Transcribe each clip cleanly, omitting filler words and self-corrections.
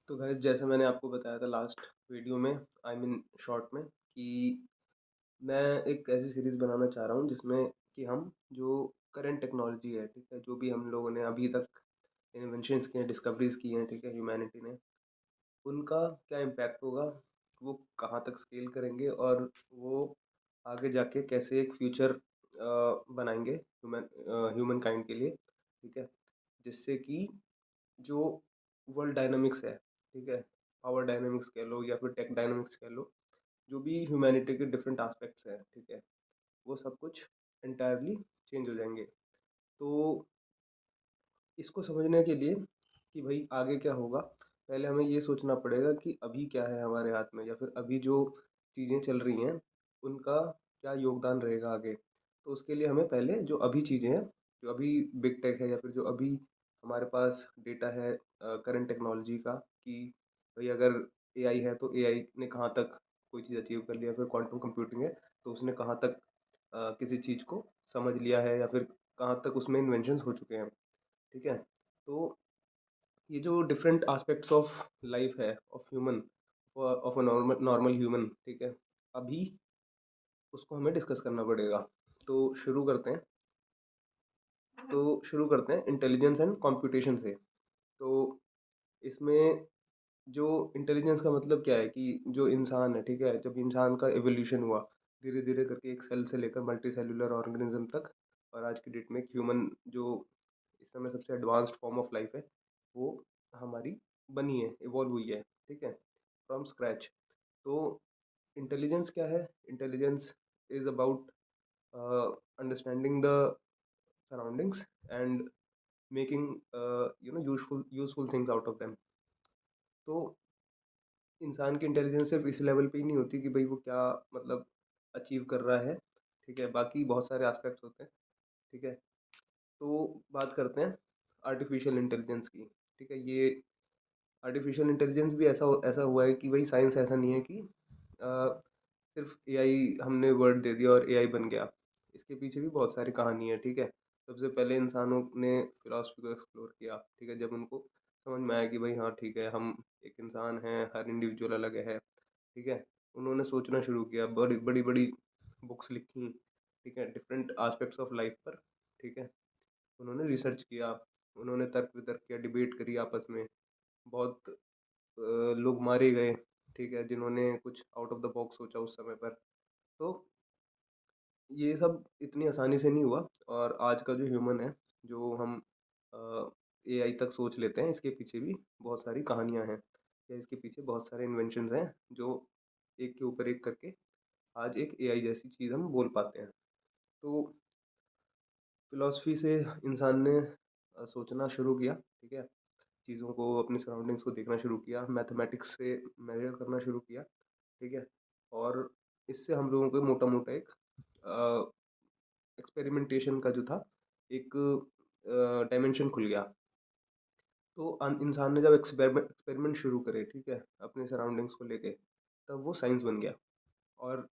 तो गाइस जैसे मैंने आपको बताया था लास्ट वीडियो में, आई मीन शॉर्ट में, कि मैं एक ऐसी सीरीज़ बनाना चाह रहा हूँ जिसमें कि हम जो करंट टेक्नोलॉजी है, ठीक है, जो भी हम लोगों ने अभी तक इन्वेंशंस किए हैं, डिस्कवरीज की हैं, ठीक है, ह्यूमैनिटी ने, उनका क्या इम्पैक्ट होगा, वो कहाँ तक स्केल करेंगे और वो आगे जाके कैसे एक फ्यूचर बनाएंगे ह्यूमन काइंड के लिए, ठीक है, जिससे कि जो वर्ल्ड डायनामिक्स है, ठीक है, पावर डायनामिक्स कह लो या फिर टेक डायनामिक्स कह लो, जो भी ह्यूमैनिटी के डिफरेंट एस्पेक्ट्स हैं, ठीक है, वो सब कुछ एंटायरली चेंज हो जाएंगे। तो इसको समझने के लिए कि भाई आगे क्या होगा, पहले हमें ये सोचना पड़ेगा कि अभी क्या है हमारे हाथ में, या फिर अभी जो चीज़ें चल रही हैं उनका क्या योगदान रहेगा आगे। तो उसके लिए हमें पहले जो अभी चीज़ें हैं, जो अभी बिग टेक है या फिर जो अभी हमारे पास डेटा है करंट टेक्नोलॉजी का, कि भाई अगर एआई है तो एआई ने कहाँ तक कोई चीज़ अचीव कर लिया, फिर क्वांटम कंप्यूटिंग है तो उसने कहाँ तक किसी चीज़ को समझ लिया है, या फिर कहाँ तक उसमें इन्वेंशंस हो चुके हैं, ठीक है। तो ये जो डिफरेंट एस्पेक्ट्स ऑफ लाइफ है, of human, of a normal normal human, ठीक है, अभी उसको हमें डिस्कस करना पड़ेगा। तो शुरू करते हैं। तो शुरू करते हैं इंटेलिजेंस एंड कंप्यूटेशन से। तो इसमें जो इंटेलिजेंस का मतलब क्या है कि जो इंसान है, ठीक है, जब इंसान का एवोल्यूशन हुआ धीरे धीरे करके एक सेल से लेकर मल्टी सेलुलर ऑर्गेनिज्म तक, और आज की डेट में ह्यूमन जो इस समय सबसे एडवांस्ड फॉर्म ऑफ लाइफ है, वो हमारी बनी है, इवॉल्व हुई है, ठीक है, फ्रॉम स्क्रैच। तो इंटेलिजेंस क्या है? Intelligence is about understanding the surroundings and making useful things out of them. तो इंसान की इंटेलिजेंस सिर्फ इस लेवल पे ही नहीं होती कि भाई वो क्या मतलब अचीव कर रहा है, ठीक है, बाकी बहुत सारे एस्पेक्ट्स होते हैं, ठीक है। तो बात करते हैं आर्टिफिशियल इंटेलिजेंस की, ठीक है। ये आर्टिफिशियल इंटेलिजेंस भी ऐसा हुआ है कि भाई साइंस ऐसा नहीं है कि सिर्फ एआई हमने वर्ड दे दिया और एआई बन गया। इसके पीछे भी बहुत सारी कहानी है, ठीक है। सबसे पहले इंसानों ने फिलॉसफी को एक्सप्लोर किया, ठीक है, जब उनको समझ में आया कि भाई हाँ ठीक है, हम एक इंसान हैं, हर इंडिविजुअल अलग है, ठीक है। उन्होंने सोचना शुरू किया, बड़ी बड़ी बड़ी बुक्स लिखी, ठीक है, डिफरेंट एस्पेक्ट्स ऑफ लाइफ पर, ठीक है। उन्होंने रिसर्च किया, उन्होंने तर्क वितर्क किया, डिबेट करी आपस में। बहुत लोग मारे गए, ठीक है, जिन्होंने कुछ आउट ऑफ द बॉक्स सोचा उस समय पर। तो ये सब इतनी आसानी से नहीं हुआ, और आज का जो ह्यूमन है, जो हम एआई तक सोच लेते हैं, इसके पीछे भी बहुत सारी कहानियां हैं, या इसके पीछे बहुत सारे इन्वेंशंस हैं जो एक के ऊपर एक करके आज एक एआई जैसी चीज़ हम बोल पाते हैं। तो फिलॉसफी से इंसान ने सोचना शुरू किया, ठीक है, चीज़ों को, अपनी सराउंडिंग्स को देखना शुरू किया, मैथमेटिक्स से मेजर करना शुरू किया, ठीक है। और इससे हम लोगों को मोटा मोटा एक एक्सपेरिमेंटेशन का जो था, एक डायमेंशन खुल गया। तो इंसान ने जब एक्सपेरिमेंट शुरू करे, ठीक है, अपने सराउंडिंग्स को लेके, तब वो साइंस बन गया। और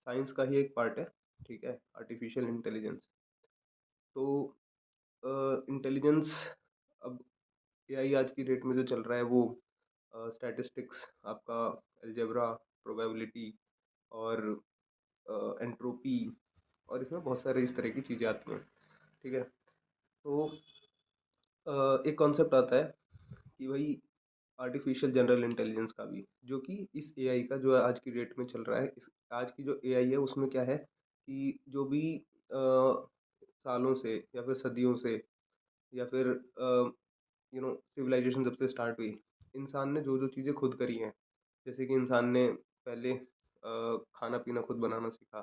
साइंस का ही एक पार्ट है, ठीक है, आर्टिफिशियल इंटेलिजेंस। तो इंटेलिजेंस, अब एआई आज की डेट में जो चल रहा है वो स्टैटिस्टिक्स, आपका अलजेब्रा, प्रोबेबिलिटी, और एंट्रोपी, और इसमें बहुत सारे इस तरह की चीज़ें आती हैं, ठीक है। तो एक कॉन्सेप्ट आता है कि भाई आर्टिफिशियल जनरल इंटेलिजेंस का भी, जो कि इस एआई का जो आज की डेट में चल रहा है, इस आज की जो एआई है उसमें क्या है कि जो भी सालों से या फिर सदियों से, या फिर सिविलाइजेशन जब से स्टार्ट हुई, इंसान ने जो जो चीज़ें खुद करी हैं, जैसे कि इंसान ने पहले खाना पीना खुद बनाना सीखा,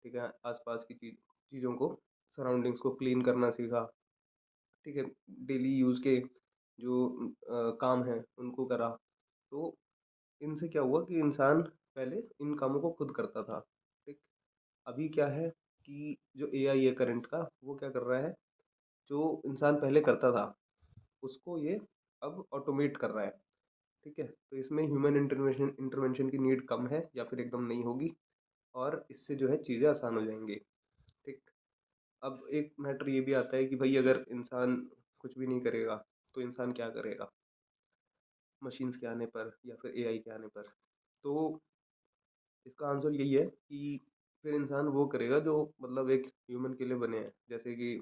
ठीक है, आसपास की चीज़ों को, सराउंडिंग्स को क्लीन करना सीखा, ठीक है, डेली यूज़ के जो काम हैं उनको करा। तो इनसे क्या हुआ कि इंसान पहले इन कामों को खुद करता था, ठीक। अभी क्या है कि जो एआई है करंट का, वो क्या कर रहा है, जो इंसान पहले करता था उसको ये अब ऑटोमेट कर रहा है, ठीक है। तो इसमें ह्यूमन इंटरवेंशन की नीड कम है या फिर एकदम नहीं होगी, और इससे जो है चीज़ें आसान हो जाएंगी, ठीक। अब एक मैटर ये भी आता है कि भाई अगर इंसान कुछ भी नहीं करेगा तो इंसान क्या करेगा। मशीन्स के आने पर या फिर एआई के आने पर। तो इसका आंसर यही है कि फिर इंसान वो करेगा जो मतलब एक ह्यूमन के लिए बने हैं, जैसे कि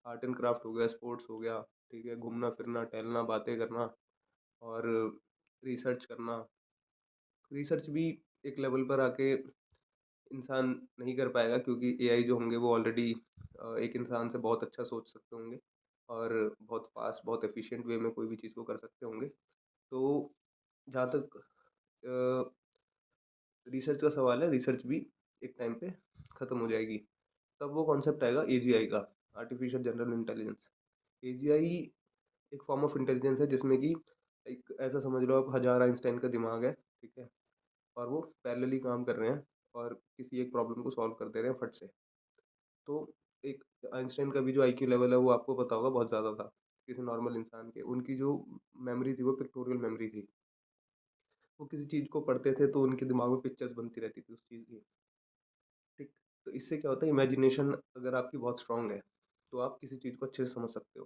आर्ट एंड क्राफ्ट हो गया, स्पोर्ट्स हो गया, ठीक है, घूमना फिरना, टहलना, बातें करना, और रिसर्च करना। रिसर्च भी एक लेवल पर आके इंसान नहीं कर पाएगा, क्योंकि एआई जो होंगे वो ऑलरेडी एक इंसान से बहुत अच्छा सोच सकते होंगे और बहुत फास्ट, बहुत एफिशिएंट वे में कोई भी चीज़ को कर सकते होंगे। तो जहाँ तक रिसर्च का सवाल है, रिसर्च भी एक टाइम पे ख़त्म हो जाएगी। तब वो कॉन्सेप्ट आएगा एजीआई का, आर्टिफिशियल जनरल इंटेलिजेंस। एजीआई एक फॉर्म ऑफ इंटेलिजेंस है जिसमें कि एक ऐसा समझ लो आप 1000 आइंस्टाइन का दिमाग है, ठीक है, और वो पैरेलली काम कर रहे हैं और किसी एक प्रॉब्लम को सॉल्व कर दे रहे हैं फट से। तो एक आइंस्टाइन का भी जो आईक्यू लेवल है वो आपको पता होगा बहुत ज़्यादा था किसी नॉर्मल इंसान के। उनकी जो मेमोरी थी वो पिक्टोरियल मेमोरी थी। वो किसी चीज़ को पढ़ते थे तो उनके दिमाग में पिक्चर्स बनती रहती थी उस चीज़ की, ठीक। तो इससे क्या होता है, इमेजिनेशन अगर आपकी बहुत स्ट्रांग है तो आप किसी चीज़ को अच्छे से समझ सकते हो।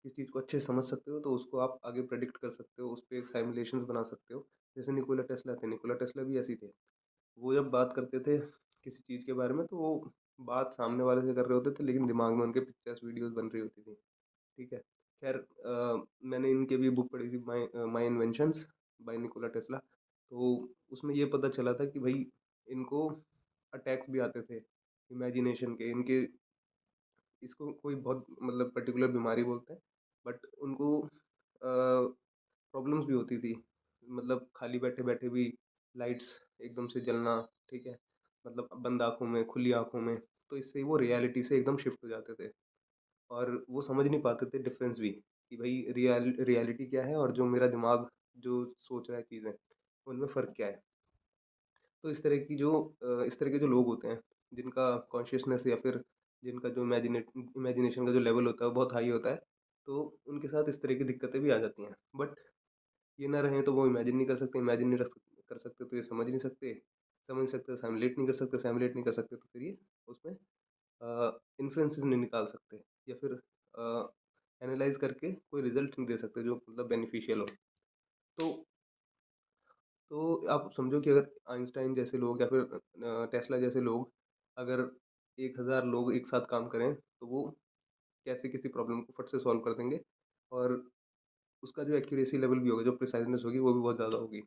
किसी चीज़ को अच्छे से समझ सकते हो तो उसको आप आगे प्रेडिक्ट कर सकते हो, उस पर साइमुलेशंस बना सकते हो। जैसे निकोला टेस्ला थे, निकोला टेस्ला भी ऐसे ही थे। वो जब बात करते थे किसी चीज़ के बारे में तो वो बात सामने वाले से कर रहे होते थे, लेकिन दिमाग में उनके पिक्चर्स वीडियोस बन रही होती थी, ठीक है। खैर मैंने इनके भी बुक पढ़ी थी, माई माई इन्वेंशंस बाय निकोला टेस्ला। तो उसमें ये पता चला था कि भाई इनको अटैक्स भी आते थे इमेजिनेशन के। इनके इसको कोई बहुत मतलब पर्टिकुलर बीमारी बोलते हैं, बट उनको प्रॉब्लम्स भी होती थी। मतलब खाली बैठे बैठे भी लाइट्स एकदम से जलना, ठीक है, मतलब बंद आँखों में, खुली आँखों में। तो इससे वो रियलिटी से एकदम शिफ्ट हो जाते थे और वो समझ नहीं पाते थे डिफरेंस भी कि भाई रियलिटी क्या है और जो मेरा दिमाग जो सोच रहा है चीज़ें, उनमें फ़र्क क्या है। तो इस तरह के जो लोग होते हैं जिनका कॉन्शियसनेस या फिर जिनका जो इमेजिनेशन का जो लेवल होता है वो बहुत हाई होता है, तो उनके साथ इस तरह की दिक्कतें भी आ जाती हैं। बट ये ना रहे तो वो इमेजिन नहीं कर सकते, इमेजिन नहीं कर सकते तो ये समझ नहीं सकते, समझ नहीं सकते तो सैमुलेट नहीं कर सकते, सैमुलेट नहीं कर सकते तो फिर ये उसमें इन्फ्लुएंसेस नहीं निकाल सकते या फिर एनालाइज करके कोई रिजल्ट नहीं दे सकते जो मतलब बेनिफिशियल हो। तो आप समझो कि अगर आइंस्टाइन जैसे लोग या फिर टेस्ला जैसे लोग, अगर 1000 लोग एक साथ काम करें तो वो कैसे किसी प्रॉब्लम को फट से सॉल्व कर देंगे, और उसका जो एक्यूरेसी लेवल भी होगा, जो प्रिसाइजनेस होगी वो भी बहुत ज़्यादा होगी।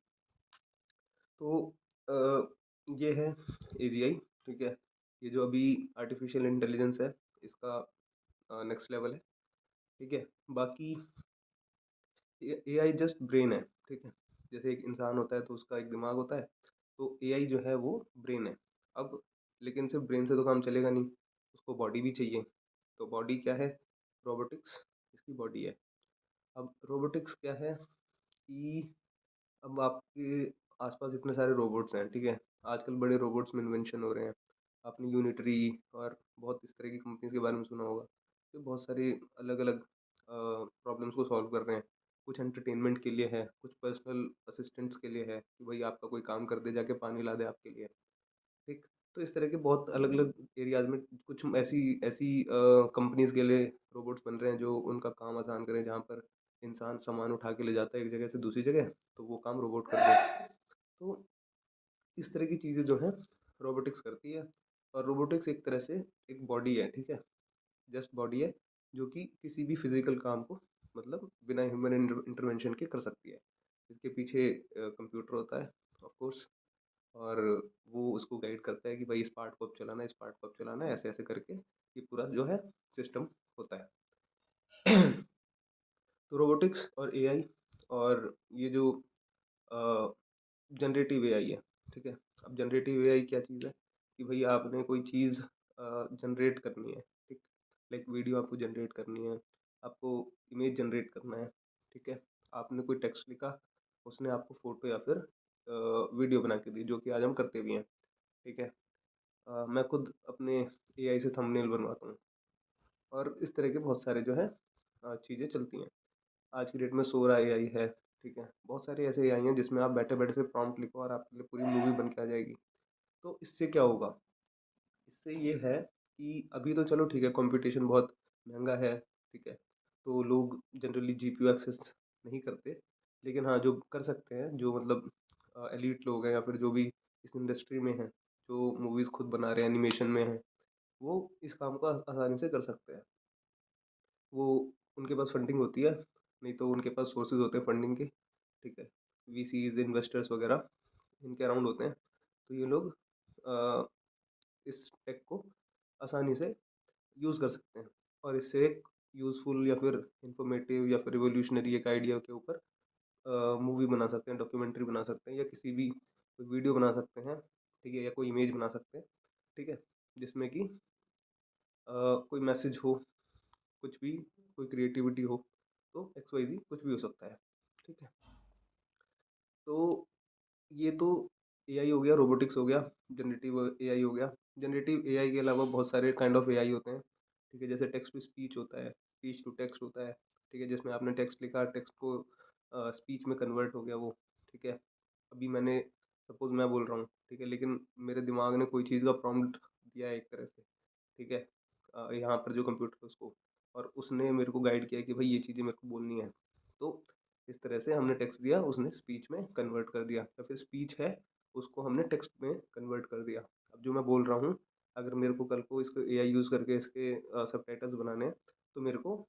तो ये है एजीआई, ठीक है। ये जो अभी आर्टिफिशियल इंटेलिजेंस है इसका नेक्स्ट लेवल है, ठीक है। बाकी एआई जस्ट ब्रेन है, ठीक है। जैसे एक इंसान होता है तो उसका एक दिमाग होता है, तो एआई जो है वो ब्रेन है। अब लेकिन सिर्फ ब्रेन से तो काम चलेगा नहीं, उसको बॉडी भी चाहिए। तो बॉडी क्या है, रोबोटिक्स इसकी बॉडी है। अब रोबोटिक्स क्या है कि अब आपके आसपास इतने सारे रोबोट्स हैं, ठीक है। आजकल बड़े रोबोट्स में इन्वेंशन हो रहे हैं। आपने यूनिटरी और बहुत इस तरह की कंपनीज के बारे में सुना होगा, तो बहुत सारी अलग अलग प्रॉब्लम्स को सॉल्व कर रहे हैं। कुछ एंटरटेनमेंट के लिए है, कुछ पर्सनल असिस्टेंट्स के लिए है कि भाई आपका कोई काम कर दे, जाके पानी ला दे आपके लिए, ठीक। तो इस तरह के बहुत अलग अलग एरियाज में कुछ ऐसी ऐसी कंपनीज के लिए रोबोट्स बन रहे हैं जो उनका काम आसान करें। जहाँ पर इंसान सामान उठा के ले जाता है एक जगह से दूसरी जगह, तो वो काम रोबोट कर दे। तो इस तरह की चीज़ें जो हैं रोबोटिक्स करती है। और रोबोटिक्स एक तरह से एक बॉडी है, ठीक है, जस्ट बॉडी है जो कि किसी भी फिजिकल काम को मतलब बिना ह्यूमन इंटरवेंशन के कर सकती है। इसके पीछे कंप्यूटर होता है ऑफ कोर्स, और वो उसको गाइड करता है कि भाई इस पार्ट को अब चलाना है, इस पार्ट को अब चलाना है, ऐसे ऐसे करके ये पूरा जो है सिस्टम होता है। तो रोबोटिक्स और एआई और ये जो जनरेटिव एआई है, ठीक है। अब जनरेटिव एआई क्या चीज़ है कि भाई आपने कोई चीज़ जनरेट करनी है, ठीक, लाइक वीडियो आपको जनरेट करनी है, आपको इमेज जनरेट करना है, ठीक है। आपने कोई टेक्स्ट लिखा, उसने आपको फ़ोटो या फिर वीडियो बना के दी, जो कि आज हम करते भी हैं, ठीक है। मैं खुद अपने एआई से थंबनेल बनवाता हूँ। और इस तरह के बहुत सारे जो है चीज़ें चलती हैं। आज की डेट में सोरा एआई है, ठीक है। बहुत सारे ऐसे एआई हैं जिसमें आप बैठे बैठे से प्रॉम्प्ट लिखो और आपके लिए पूरी मूवी बन के आ जाएगी। तो इससे क्या होगा, इससे ये है कि अभी तो चलो ठीक है, कंपटीशन बहुत महंगा है, ठीक है, तो लोग जनरली जीपीयू एक्सेस नहीं करते। लेकिन हाँ, जो कर सकते हैं, जो मतलब एलीट लोग हैं या फिर जो भी इस इंडस्ट्री में हैं, जो मूवीज़ खुद बना रहे हैं, एनिमेशन में हैं, वो इस काम को आसानी से कर सकते हैं। वो उनके पास फंडिंग होती है, नहीं तो उनके पास सोर्सेज होते हैं फंडिंग के, ठीक है। वीसीज, इन्वेस्टर्स वगैरह इनके अराउंड होते हैं। तो ये लोग अ, इस टेक को आसानी से यूज़ कर सकते हैं और इससे एक यूज़फुल या फिर इंफॉर्मेटिव या फिर रिवॉल्यूशनरी एक आइडिया के ऊपर मूवी बना सकते हैं, डॉक्यूमेंट्री बना सकते हैं, या किसी भी कोई वीडियो बना सकते हैं, ठीक है, या कोई इमेज बना सकते हैं, ठीक है, जिसमें कि कोई मैसेज हो, कुछ भी, कोई क्रिएटिविटी हो, तो एक्स वाई जी कुछ भी हो सकता है, ठीक है। तो ये तो एआई हो गया, रोबोटिक्स हो गया, जनरेटिव एआई हो गया। जनरेटिव एआई के अलावा बहुत सारे काइंड ऑफ एआई होते हैं, ठीक है, जैसे टेक्स्ट टू स्पीच होता है, स्पीच टू टेक्स्ट होता है, ठीक है, जिसमें आपने टेक्स्ट लिखा, टेक्स्ट को स्पीच में कन्वर्ट हो गया वो, ठीक है। अभी मैंने सपोज मैं बोल रहा हूँ, ठीक है, लेकिन मेरे दिमाग ने कोई चीज़ का प्रॉम्प्ट दिया है एक तरह से, ठीक है, यहाँ पर जो कंप्यूटर है उसको, और उसने मेरे को गाइड किया कि भाई ये चीज़ें मेरे को बोलनी है। तो इस तरह से हमने टेक्स्ट दिया, उसने स्पीच में कन्वर्ट कर दिया, या फिर स्पीच है, उसको हमने टेक्स्ट में कन्वर्ट कर दिया। अब जो मैं बोल रहा हूँ, अगर मेरे को कल को इसको एआई यूज़ करके इसके सबटाइटल्स बनाने हैं, तो मेरे को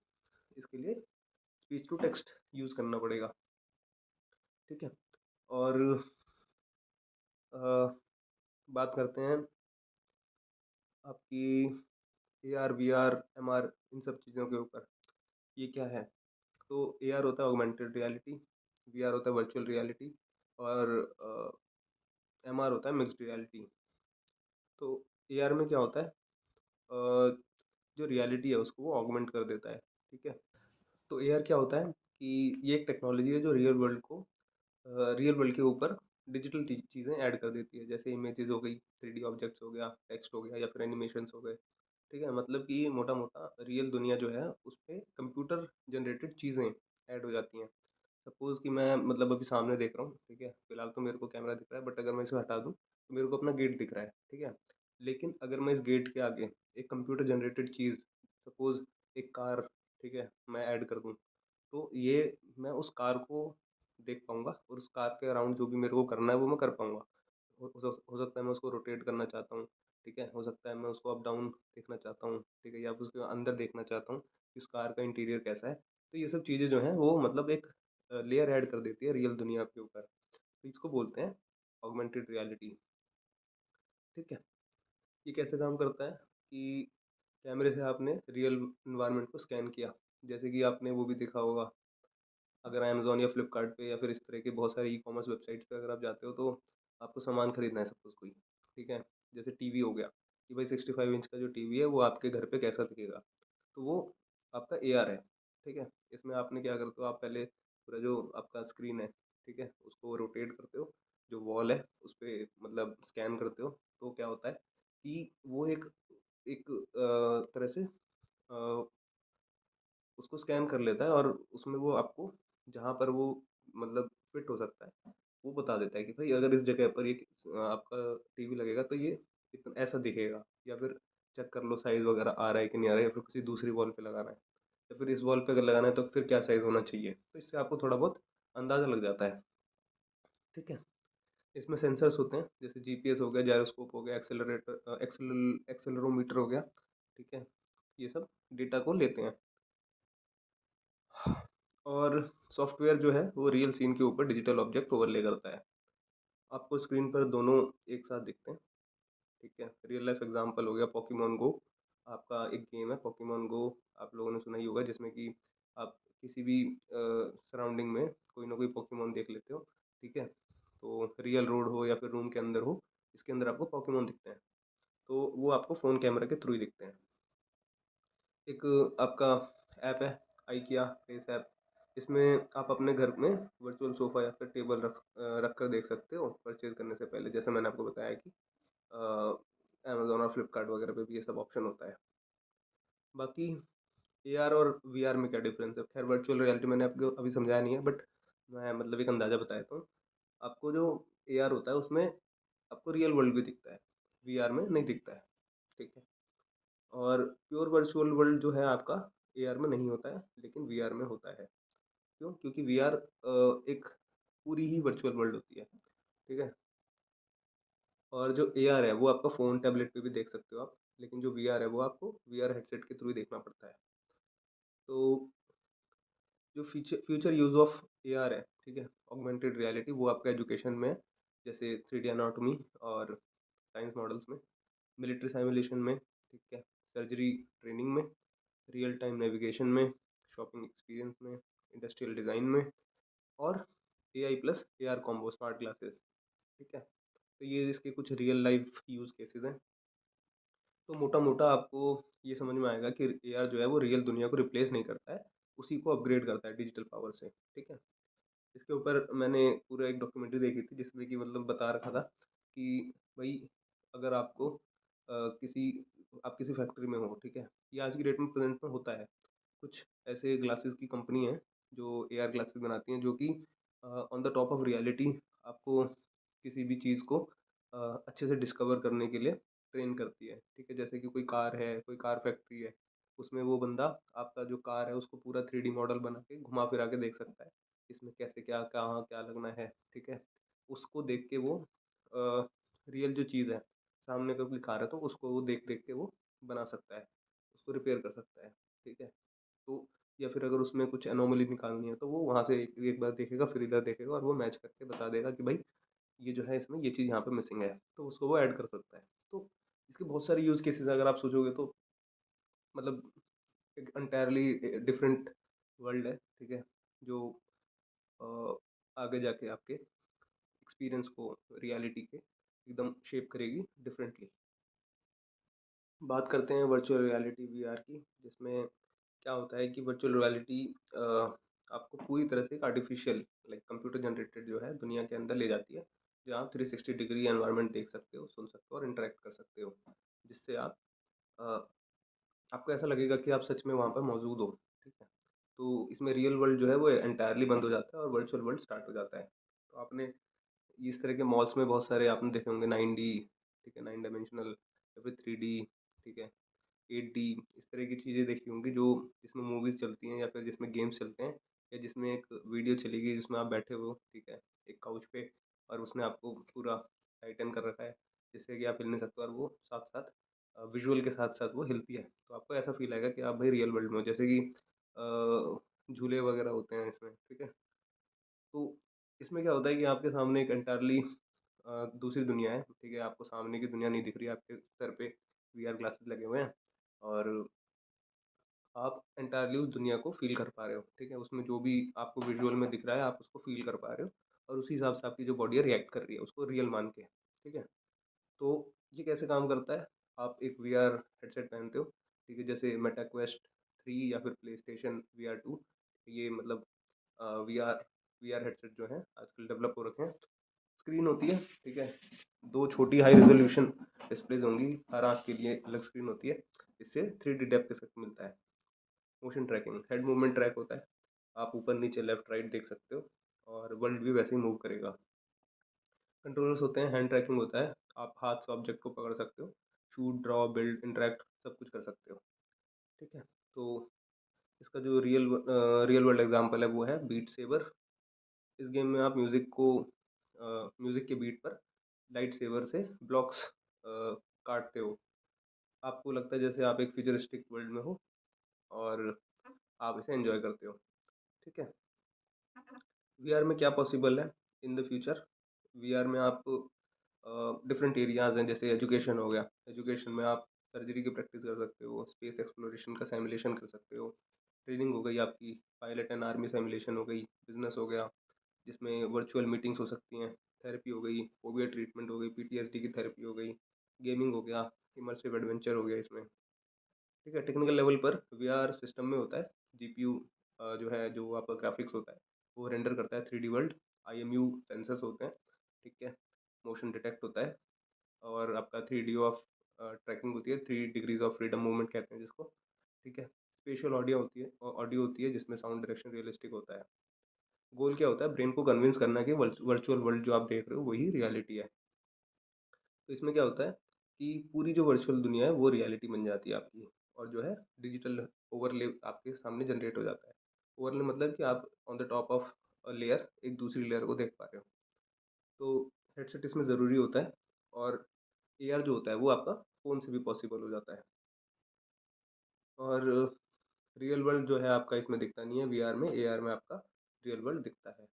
इसके लिए स्पीच टू टेक्स्ट यूज़ करना पड़ेगा, ठीक है। और अ, बात करते हैं आपकी A R V R M R, इन सब चीज़ों के ऊपर। ये क्या है? तो ए आर होता है ऑगमेंटेड रियलिटी, वी आर होता है वर्चुअल रियलिटी, और एम आर होता है मिक्स्ड रियलिटी। तो ए आर में क्या होता है, जो रियलिटी है उसको वो ऑगमेंट कर देता है, ठीक है। तो ए आर क्या होता है कि ये एक टेक्नोलॉजी है जो रियल वर्ल्ड को, रियल वर्ल्ड के ऊपर डिजिटल चीज़ें ऐड कर देती है, जैसे इमेजेस हो गई, थ्री डी ऑब्जेक्ट्स हो गया, टेक्स्ट हो गया, या फिर एनिमेशंस हो गए, ठीक है। मतलब कि मोटा मोटा रियल दुनिया जो है उस पर कंप्यूटर जनरेटेड चीज़ें ऐड हो जाती हैं। सपोज़ कि मैं मतलब अभी सामने देख रहा हूँ, ठीक है, फिलहाल तो मेरे को कैमरा दिख रहा है, बट अगर मैं इसे हटा दूँ तो मेरे को अपना गेट दिख रहा है, ठीक है। लेकिन अगर मैं इस गेट के आगे एक कंप्यूटर जनरेटेड चीज़, सपोज़ एक कार, ठीक है, मैं ऐड कर दूँ, तो ये मैं उस कार को देख पाऊँगा, और उस कार के अराउंड जो भी मेरे को करना है वो मैं कर पाऊँगा। हो सकता है मैं उसको रोटेट करना चाहता हूँ, ठीक है, हो सकता है मैं उसको अप डाउन देखना चाहता हूँ, ठीक है, या फिर उसके अंदर देखना चाहता हूँ कि उस कार का इंटीरियर कैसा है। तो ये सब चीज़ें जो हैं वो मतलब एक लेयर ऐड कर देती है रियल दुनिया के ऊपर। तो इसको बोलते हैं ऑगमेंटेड रियलिटी, ठीक है। ये कैसे काम करता है कि कैमरे से आपने रियल इन्वायरमेंट को स्कैन किया, जैसे कि आपने वो भी देखा होगा, अगर अमेज़न या फ्लिपकार्ट पे या फिर इस तरह के बहुत सारे ई कॉमर्स वेबसाइट्स पे अगर आप जाते हो, तो आपको सामान खरीदना है सपोज़ कोई, ठीक है, जैसे टीवी हो गया, कि भाई 65 इंच का जो टीवी है वो आपके घर पे कैसा दिखेगा, तो वो आपका ए आर है, ठीक है। इसमें आपने क्या करते हो, आप पहले पूरा जो आपका स्क्रीन है, ठीक है, उसको रोटेट करते हो, जो वॉल है उस पे मतलब स्कैन करते हो, तो क्या होता है कि वो एक एक तरह से उसको स्कैन कर लेता है, और उसमें वो आपको जहाँ पर वो मतलब फिट हो सकता है, वो बता देता है कि भाई अगर इस जगह पर ये आपका टीवी लगेगा तो ये इतना ऐसा दिखेगा, या फिर चेक कर लो साइज़ वगैरह आ रहा है कि नहीं आ रहा है, या फिर किसी दूसरी वॉल पे लगाना है, या फिर इस वॉल पे अगर लगाना है तो फिर क्या साइज़ होना चाहिए, तो इससे आपको थोड़ा बहुत अंदाज़ा लग जाता है, ठीक है। इसमें सेंसर्स होते हैं, जैसे जीपीएस हो गया, जायरोस्कोप हो गया, एक्सेलरोमीटर हो गया, ठीक है, ये सब डेटा को लेते हैं। और सॉफ्टवेयर जो है वो रियल सीन के ऊपर डिजिटल ऑब्जेक्ट ओवरले करता है। आपको स्क्रीन पर दोनों एक साथ दिखते हैं, ठीक है। रियल लाइफ एग्जांपल हो गया पोकेमॉन गो, आपका एक गेम है पोकेमॉन गो, आप लोगों ने सुना ही होगा, जिसमें कि आप किसी भी सराउंडिंग में कोई ना कोई पोकेमॉन देख लेते हो, ठीक है। तो रियल रोड हो या फिर रूम के अंदर हो, इसके अंदर आपको पोकेमॉन दिखते हैं, तो वो आपको फ़ोन कैमरा के थ्रू ही दिखते हैं। एक आपका ऐप है आइकिया फेस ऐप, इसमें आप अपने घर में वर्चुअल सोफ़ा या फिर टेबल रख कर देख सकते हो परचेज़ करने से पहले, जैसे मैंने आपको बताया कि अमेज़न और फ्लिपकार्ट वगैरह पे भी ये सब ऑप्शन होता है। बाकी ए आर और वी आर में क्या डिफरेंस है? खैर वर्चुअल रियलिटी मैंने आपको अभी समझाया नहीं है, बट मैं मतलब एक अंदाज़ा बता देता हूँ। आपको जो ए आर होता है उसमें आपको रियल वर्ल्ड भी दिखता है, वी आर में नहीं दिखता है, ठीक है। और प्योर वर्चुअल वर्ल्ड जो है आपका ए आर में नहीं होता है, लेकिन वी आर में होता है। क्यों? क्योंकि वीआर एक पूरी ही वर्चुअल वर्ल्ड होती है, ठीक है? और जो एआर है वो आपका फ़ोन, टैबलेट पे भी देख सकते हो आप, लेकिन जो वीआर है वो आपको वीआर हेडसेट के थ्रू ही देखना पड़ता है। तो जो फ्यूचर यूज़ ऑफ एआर है, ठीक है? ऑगमेंटेड रियलिटी वो आपका एजुकेशन में है, जैसे 3D एनाटॉमी और साइंस मॉडल्स में, मिलिट्री सिमुलेशन में, ठीक है? सर्जरी ट्रेनिंग में, रियल टाइम नेविगेशन में, शॉपिंग एक्सपीरियंस में, इंडस्ट्रियल डिज़ाइन में और AI plus AR combo smart glasses, ठीक है? तो ये इसके कुछ रियल लाइफ यूज़ केसेस हैं। तो मोटा-मोटा आपको ये समझ में आएगा कि एआर जो है वो रियल दुनिया को रिप्लेस नहीं करता है, उसी को अपग्रेड करता है डिजिटल पावर से, ठीक है? इसके ऊपर मैंने पूरा एक डॉक्यूमेंट्री देखी थी जिसमें कि मतलब बता रखा था कि भाई अगर आपको किसी आप किसी फैक्ट्री में हो, ठीक है? ये आज की डेट में प्रेज़ेंट में होता है। कुछ ऐसे ग्लासेस की कंपनी है जो एआर ग्लासेस बनाती हैं जो कि on the top of reality आपको किसी भी चीज़ को अच्छे से डिस्कवर करने के लिए ट्रेन करती है, ठीक है? जैसे कि कोई कार है, कोई कार फैक्ट्री है, उसमें वो बंदा आपका जो कार है उसको पूरा 3D मॉडल बना के घुमा फिरा के देख सकता है, इसमें कैसे क्या कहाँ क्या लगना है, ठीक है? उसको देख के वो रियल जो चीज़ है, सामने कोई कार है तो उसको वो देख देख के वो बना सकता है, उसको रिपेयर कर सकता है, ठीक है? तो या फिर अगर उसमें कुछ एनोमली निकालनी है तो वो वहाँ से एक एक बार देखेगा, फिर इधर देखेगा और वो मैच करके बता देगा कि भाई ये जो है इसमें ये चीज़ यहाँ पे मिसिंग है, तो उसको वो ऐड कर सकता है। तो इसके बहुत सारे यूज़ केसेस अगर आप सोचोगे तो मतलब एक एंटायरली डिफरेंट वर्ल्ड है, ठीक है? जो अ, आगे जाके आपके एक्सपीरियंस को रियलिटी के एकदम शेप करेगी डिफरेंटली। बात करते हैं वर्चुअल रियलिटी वीआर की, जिसमें क्या होता है कि वर्चुअल रियलिटी आपको पूरी तरह से एक आर्टिफिशियल लाइक कंप्यूटर जनरेटेड जो है दुनिया के अंदर ले जाती है, जहाँ आप 360 डिग्री एनवायरनमेंट देख सकते हो, सुन सकते हो और इंटरेक्ट कर सकते हो, जिससे आप अ, आपको ऐसा लगेगा कि आप सच में वहाँ पर मौजूद हो, ठीक है? तो इसमें रियल वर्ल्ड जो है वो एंटायरली बंद हो जाता है और वर्चुअल वर्ल्ड स्टार्ट हो जाता है। तो आपने इस तरह के मॉल्स में बहुत सारे आपने देखे होंगे 9D, ठीक है? 9 डायमेंशनल या फिर 3D, ठीक है? 8D, इस तरह की चीज़ें देखी होंगी जो जिसमें मूवीज़ चलती हैं या फिर जिसमें गेम्स चलते हैं या जिसमें एक वीडियो चलेगी जिसमें आप बैठे हो, ठीक है? एक काउच पे और उसने आपको पूरा टाइटन कर रखा है, जिससे कि आप हिल नहीं सकते और वो साथ-साथ विजुअल के साथ-साथ वो हिलती है। तो आपको ऐसा फ़ील आएगा कि आप भाई रियल वर्ल्ड में हो, जैसे कि झूले वगैरह होते हैं इसमें, ठीक है? तो इसमें क्या होता है कि आपके सामने एक एंटायरली दूसरी दुनिया है, ठीक है? आपको सामने की दुनिया नहीं दिख रही है, आपके सर पे वीआर ग्लासेस लगे हुए हैं और आप एंटायरली उस दुनिया को फ़ील कर पा रहे हो, ठीक है? उसमें जो भी आपको विजुअल में दिख रहा है, आप उसको फ़ील कर पा रहे हो और उसी हिसाब से आपकी जो बॉडी है रिएक्ट कर रही है, उसको रियल मान के, ठीक है? तो ये कैसे काम करता है? आप एक वीआर हेडसेट पहनते हो, ठीक है? जैसे मेटा क्वेस्ट 3 या फिर प्लेस्टेशन वीआर 2, ये मतलब वीआर वीआर हेडसेट जो हैं आजकल डेवलप हो रखे हैं। स्क्रीन होती है, ठीक है? 2 छोटी हाई रेज़ोल्यूशन डिस्प्लेज़ होंगी, हर आँख के लिए अलग स्क्रीन होती है, इससे 3D डेप्थ इफ़ेक्ट मिलता है। Motion tracking, head movement track होता है, आप ऊपर नीचे लेफ्ट राइट देख सकते हो और वर्ल्ड भी वैसे ही मूव करेगा। कंट्रोलर्स होते हैं, हैंड ट्रैकिंग होता है, आप हाथ से ऑब्जेक्ट को पकड़ सकते हो, शूट, ड्रॉ, बिल्ड, इंटरैक्ट सब कुछ कर सकते हो, ठीक है? तो इसका जो रियल वर्ल्ड एग्ज़ाम्पल है वो है बीट सेबर। इस गेम में आप म्यूज़िक के बीट पर लाइट सेबर से ब्लॉक्स काटते हो। आपको लगता है जैसे आप एक फ्यूचरिस्टिक वर्ल्ड में हो और आप इसे एन्जॉय करते हो, ठीक है? वीआर में क्या पॉसिबल है इन द फ्यूचर? वीआर में आप डिफरेंट एरियाज़ हैं, जैसे एजुकेशन हो गया, एजुकेशन में आप सर्जरी की प्रैक्टिस कर सकते हो, स्पेस एक्सप्लोरेशन का सिमुलेशन कर सकते हो, ट्रेनिंग हो गई आपकी, पायलट एंड आर्मी सिमुलेशन हो गई, बिजनेस हो गया जिसमें वर्चुअल मीटिंग्स हो सकती हैं, थेरेपी हो गई, फोबिया ट्रीटमेंट हो गई, पीटीएसडी की थेरेपी हो गई, गेमिंग हो गया, इमर्सिव एडवेंचर हो गया इसमें, ठीक है? टेक्निकल लेवल पर वीआर सिस्टम में होता है जीपीयू, जो है जो आपका ग्राफिक्स होता है वो रेंडर करता है 3D वर्ल्ड, आईएमयू सेंसर्स होते हैं, ठीक है? मोशन डिटेक्ट होता है और आपका 3D ऑफ ट्रैकिंग होती है, 3 डिग्रीज ऑफ फ्रीडम मूवमेंट कहते हैं जिसको, ठीक है? स्पेशल ऑडियो होती है जिसमें साउंड डायरेक्शन रियलिस्टिक होता है। गोल क्या होता है? ब्रेन को कन्विंस करना है कि वर्चुअल वर्ल्ड जो आप देख रहे हो वही रियलिटी है। तो इसमें क्या होता है कि पूरी जो वर्चुअल दुनिया है वो रियलिटी बन जाती है आपकी और जो है डिजिटल ओवरले आपके सामने जनरेट हो जाता है। ओवरले मतलब कि आप on the top of a layer एक दूसरी लेयर को देख पा रहे हो। तो हेडसेट इसमें ज़रूरी होता है। और एआर जो होता है वो आपका फ़ोन से भी पॉसिबल हो जाता है। और रियल वर्ल्ड जो है आपका इसमें दिखता नहीं है वीआर में, एआर में आपका रियल वर्ल्ड दिखता है।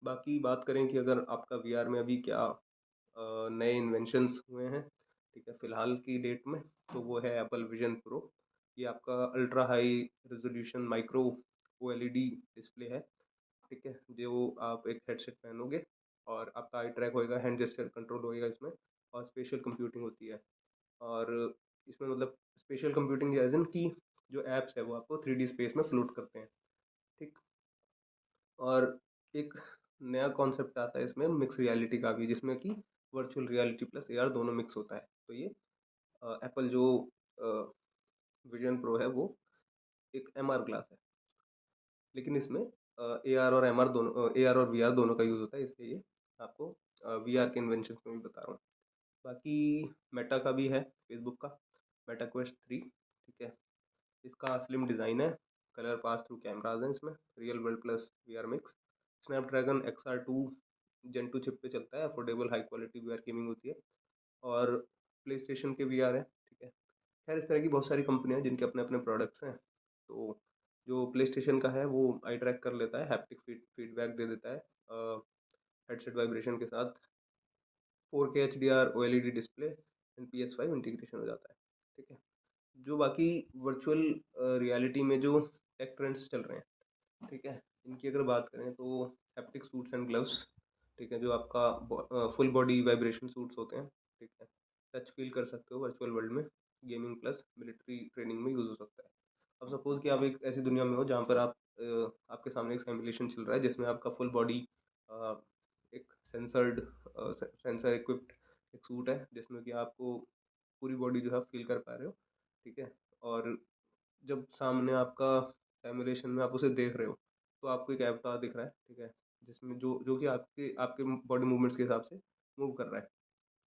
बाकी बात करें कि अगर आपका वीआर में अभी क्या नए इन्वेंशंस हुए हैं, ठीक है, फ़िलहाल की डेट में, तो वो है एप्पल विज़न प्रो। ये आपका ultra high resolution micro OLED display है, ठीक है, जो आप एक हेडसेट पहनोगे और आपका आई ट्रैक होएगा, हैंड जेस्चर कंट्रोल होएगा इसमें, और स्पेशल कंप्यूटिंग होती है। और इसमें मतलब स्पेशल कंप्यूटिंग एज़ इन कि जो ऐप्स है वो आपको 3D स्पेस में फ्लोट करते हैं, ठीक। और एक नया कॉन्सेप्ट आता है इसमें मिक्स रियलिटी का भी, जिसमें कि वर्चुअल रियलिटी प्लस एआर दोनों मिक्स होता है। तो ये एप्पल जो विजन प्रो है वो एक एमआर ग्लास है, लेकिन इसमें एआर और एमआर दोनों, एआर और वीआर दोनों का यूज़ होता है, इसलिए ये आपको वीआर के इन्वेंशन में भी बता रहा हूँ। बाकी मेटा का भी है, फेसबुक का मेटा क्वेस्ट 3, ठीक है। इसका स्लिम डिज़ाइन है, कलर पास थ्रू कैमराज हैं इसमें, real world plus VR mix, Snapdragon XR2 जेन 2 चिप पे चलता है, affordable high quality VR gaming होती है। और प्ले स्टेशन के वीआर है, ठीक है। खैर इस तरह की बहुत सारी कंपनियां हैं जिनके अपने अपने प्रोडक्ट्स हैं। तो जो प्ले स्टेशन का है वो आई ट्रैक कर लेता है, हैप्टिक फीडबैक दे देता है हेडसेट वाइब्रेशन के साथ, 4K HDR OLED display and PS5 integration हो जाता है, ठीक है। जो बाकी वर्चुअल रियलिटी में जो टेक ट्रेंड्स चल रहे हैं, ठीक है, इनकी अगर बात करें तो हैप्टिक सूट्स एंड ग्लव्स, ठीक है, जो आपका फुल बॉडी वाइब्रेशन सूट्स होते हैं, ठीक है, टच फील कर सकते हो वर्चुअल वर्ल्ड में, गेमिंग प्लस मिलिट्री ट्रेनिंग में यूज़ हो सकता है। अब सपोज़ कि आप एक ऐसी दुनिया में हो जहाँ पर आप आपके सामने एक सिमुलेशन चल रहा है जिसमें आपका फुल बॉडी एक सेंसर इक्विप्ड एक सूट है, जिसमें कि आपको पूरी बॉडी जो है फील कर पा रहे हो, ठीक है। और जब सामने आपका सिमुलेशन में आप उसे देख रहे हो, तो आपको एक अवतार दिख रहा है, ठीक है, जिसमें जो जो कि आपके आपके बॉडी मूवमेंट्स के हिसाब से मूव कर रहा है।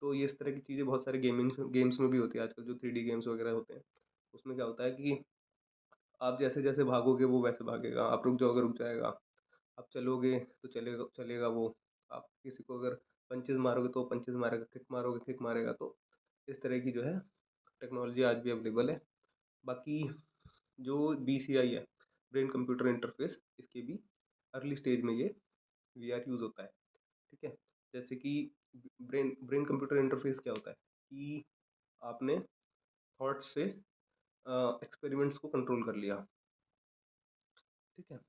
तो ये इस तरह की चीज़ें बहुत सारे गेम्स में भी होती है आजकल, जो 3D गेम्स वगैरह होते हैं। उसमें क्या होता है कि आप जैसे जैसे भागोगे वो वैसे भागेगा, आप रुक जाओगे रुक जाएगा, आप चलोगे तो चलेगा चलेगा वो, आप किसी को अगर पंचेस मारोगे तो पंचेस मारेगा, किक मारोगे किक मारेगा। तो इस तरह की जो है टेक्नोलॉजी आज भी अवेलेबल है। बाकी जो BCI है, ब्रेन कंप्यूटर इंटरफेस, इसके भी अर्ली स्टेज में ये वीआर यूज़ होता है, ठीक है। जैसे कि ब्रेन ब्रेन कंप्यूटर इंटरफेस क्या होता है कि आपने थॉट से एक्सपेरिमेंट्स को कंट्रोल कर लिया, ठीक है।